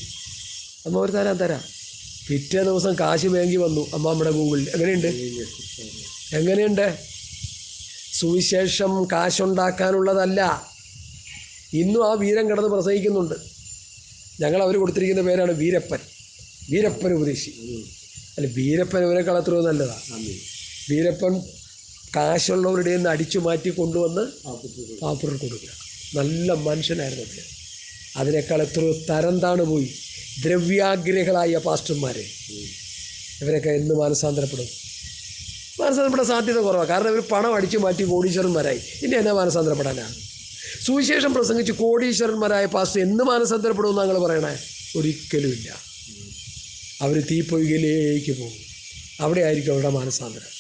അമ്മ ഒരു തരാം. പിറ്റേ ദിവസം കാശ് ബാങ്കിൽ വന്നു അമ്മാമ്മയുടെ ഗൂഗിളിൽ. എങ്ങനെയുണ്ട്? സുവിശേഷം കാശുണ്ടാക്കാനുള്ളതല്ല. ഇന്നും ആ വീരൻ കിടന്ന് പ്രസംഗിക്കുന്നുണ്ട്. ഞങ്ങൾ അവർ കൊടുത്തിരിക്കുന്ന പേരാണ് വീരപ്പൻ ഉപദേശി. അല്ല, വീരപ്പൻ ഇവരെക്കാൾ എത്രയോ നല്ലതാണ്. വീരപ്പൻ കാശുള്ളവരുടെ നിന്ന് അടിച്ചു മാറ്റി കൊണ്ടുവന്ന് പാപ്പുറം കൊടുക്കുക. നല്ല മനുഷ്യനായിരുന്നു അദ്ദേഹം. അതിനേക്കാൾ എത്രയോ തരം താണ് പോയി ദ്രവ്യാഗ്രഹികളായ പാസ്റ്റർമാരെ. ഇവരൊക്കെ എന്ന് മാനസാന്തരപ്പെടാൻ സാധ്യത കുറവാണ്. കാരണം ഇവർ പണം അടിച്ചു മാറ്റി കോടീശ്വരന്മാരായി. ഇനി എന്നാ മാനസാന്തരപ്പെടാനാണ്? സുവിശേഷം പ്രസംഗിച്ച് കോടീശ്വരന്മാരായ പാസ്റ്റർ എന്ന് മാനസാന്തരപ്പെടുമെന്ന് ഞങ്ങൾ പറയണേ? ഒരിക്കലുമില്ല. അവർ തീപ്പൊയ്കയിലേക്ക് പോകും. അവിടെ ആയിരിക്കും അവരുടെ മാനസാന്തരം.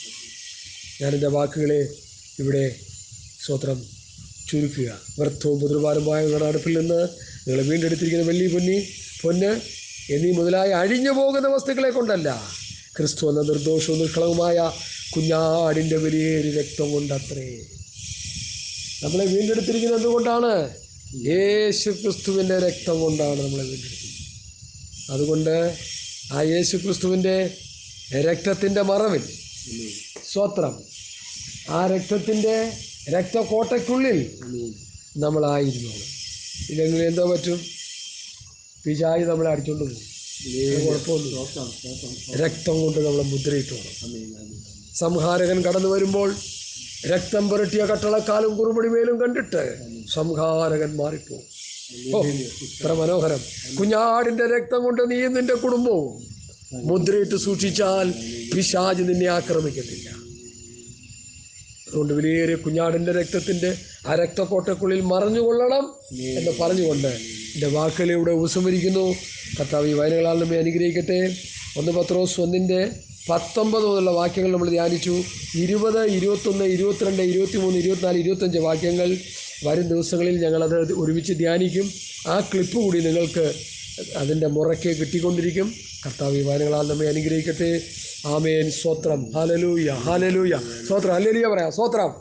ഞാനെൻ്റെ വാക്കുകളെ ഇവിടെ സ്വത്രം ചുരുക്കുക. വ്യർത്ഥവും പുതുഭാരമായ നിങ്ങളുടെ അടുപ്പിൽ നിന്ന് നിങ്ങൾ വീണ്ടെടുത്തിരിക്കുന്ന വെള്ളി, പൊന്ന് എന്നീ മുതലായ അഴിഞ്ഞു പോകുന്ന വസ്തുക്കളെ കൊണ്ടല്ല, ക്രിസ്തു എന്ന നിർദോഷവും നിർക്കളവുമായ കുഞ്ഞാടിൻ്റെ വലിയൊരു രക്തം കൊണ്ടത്രേ. നമ്മളെ വീണ്ടെടുത്തിരിക്കുന്നത് എന്തുകൊണ്ടാണ്? യേശു ക്രിസ്തുവിൻ്റെ രക്തം കൊണ്ടാണ് നമ്മളെ വീണ്ടെടുത്തിരിക്കുന്നത്. അതുകൊണ്ട് ആ യേശു ക്രിസ്തുവിൻ്റെ രക്തത്തിൻ്റെ മറവിൽ സ്വത്രം, ആ രക്തത്തിൻ്റെ രക്തക്കോട്ടയ്ക്കുള്ളിൽ നമ്മളായിരുന്നു. ഇല്ലെങ്കിൽ എന്തോ പറ്റും? പിശാച് നമ്മളെ അടിച്ചുകൊണ്ട് പോകും. കുഴപ്പമൊന്നുമില്ല. രക്തം കൊണ്ട് നമ്മളെ മുദ്രയിട്ട് വേണം. സംഹാരകൻ കടന്നു വരുമ്പോൾ രക്തം പുരട്ടിയ കട്ടളക്കാലും കുറുമുടിമേലും കണ്ടിട്ട് സംഹാരകൻ മാറിപ്പോകും. ഇത്ര മനോഹരം! കുഞ്ഞാടിൻ്റെ രക്തം കൊണ്ട് നീയും നിൻ്റെ കുടുംബവും മുദ്രയിട്ട് സൂക്ഷിച്ചാൽ പിശാച് നിന്നെ ആക്രമിക്കത്തില്ല. അതുകൊണ്ട് വിലയേറിയ കുഞ്ഞാടിൻ്റെ രക്തത്തിൻ്റെ ആ രക്തക്കോട്ടക്കുള്ളിൽ മറഞ്ഞുകൊള്ളണം എന്ന് പറഞ്ഞുകൊണ്ട് എൻ്റെ വാക്കുകളിലൂടെ ഉപസംഹരിക്കുന്നു. കർത്താവ് ഈ വചനങ്ങളാൽ നമ്മെ അനുഗ്രഹിക്കട്ടെ. 1 പത്രോസ് 1:19 മുതലുള്ള വാക്യങ്ങൾ നമ്മൾ ധ്യാനിച്ചു. 20, 21, 22, 23, 24, 25 വാക്യങ്ങൾ വരും ദിവസങ്ങളിൽ ഞങ്ങളത് ഒരുമിച്ച് ധ്യാനിക്കും. ആ ക്ലിപ്പ് കൂടി നിങ്ങൾക്ക് അതിൻ്റെ മുറയ്ക്ക് കിട്ടിക്കൊണ്ടിരിക്കും. കർത്താവ് ഈ വചനങ്ങളാൽ നമ്മെ അനുഗ്രഹിക്കട്ടെ. ആമേൻ. സ്വത്രം. Hallelujah, hallelujah. സ്വത്രം, ഹല്ലേലൂയ പറയാം. സ്വത്രം.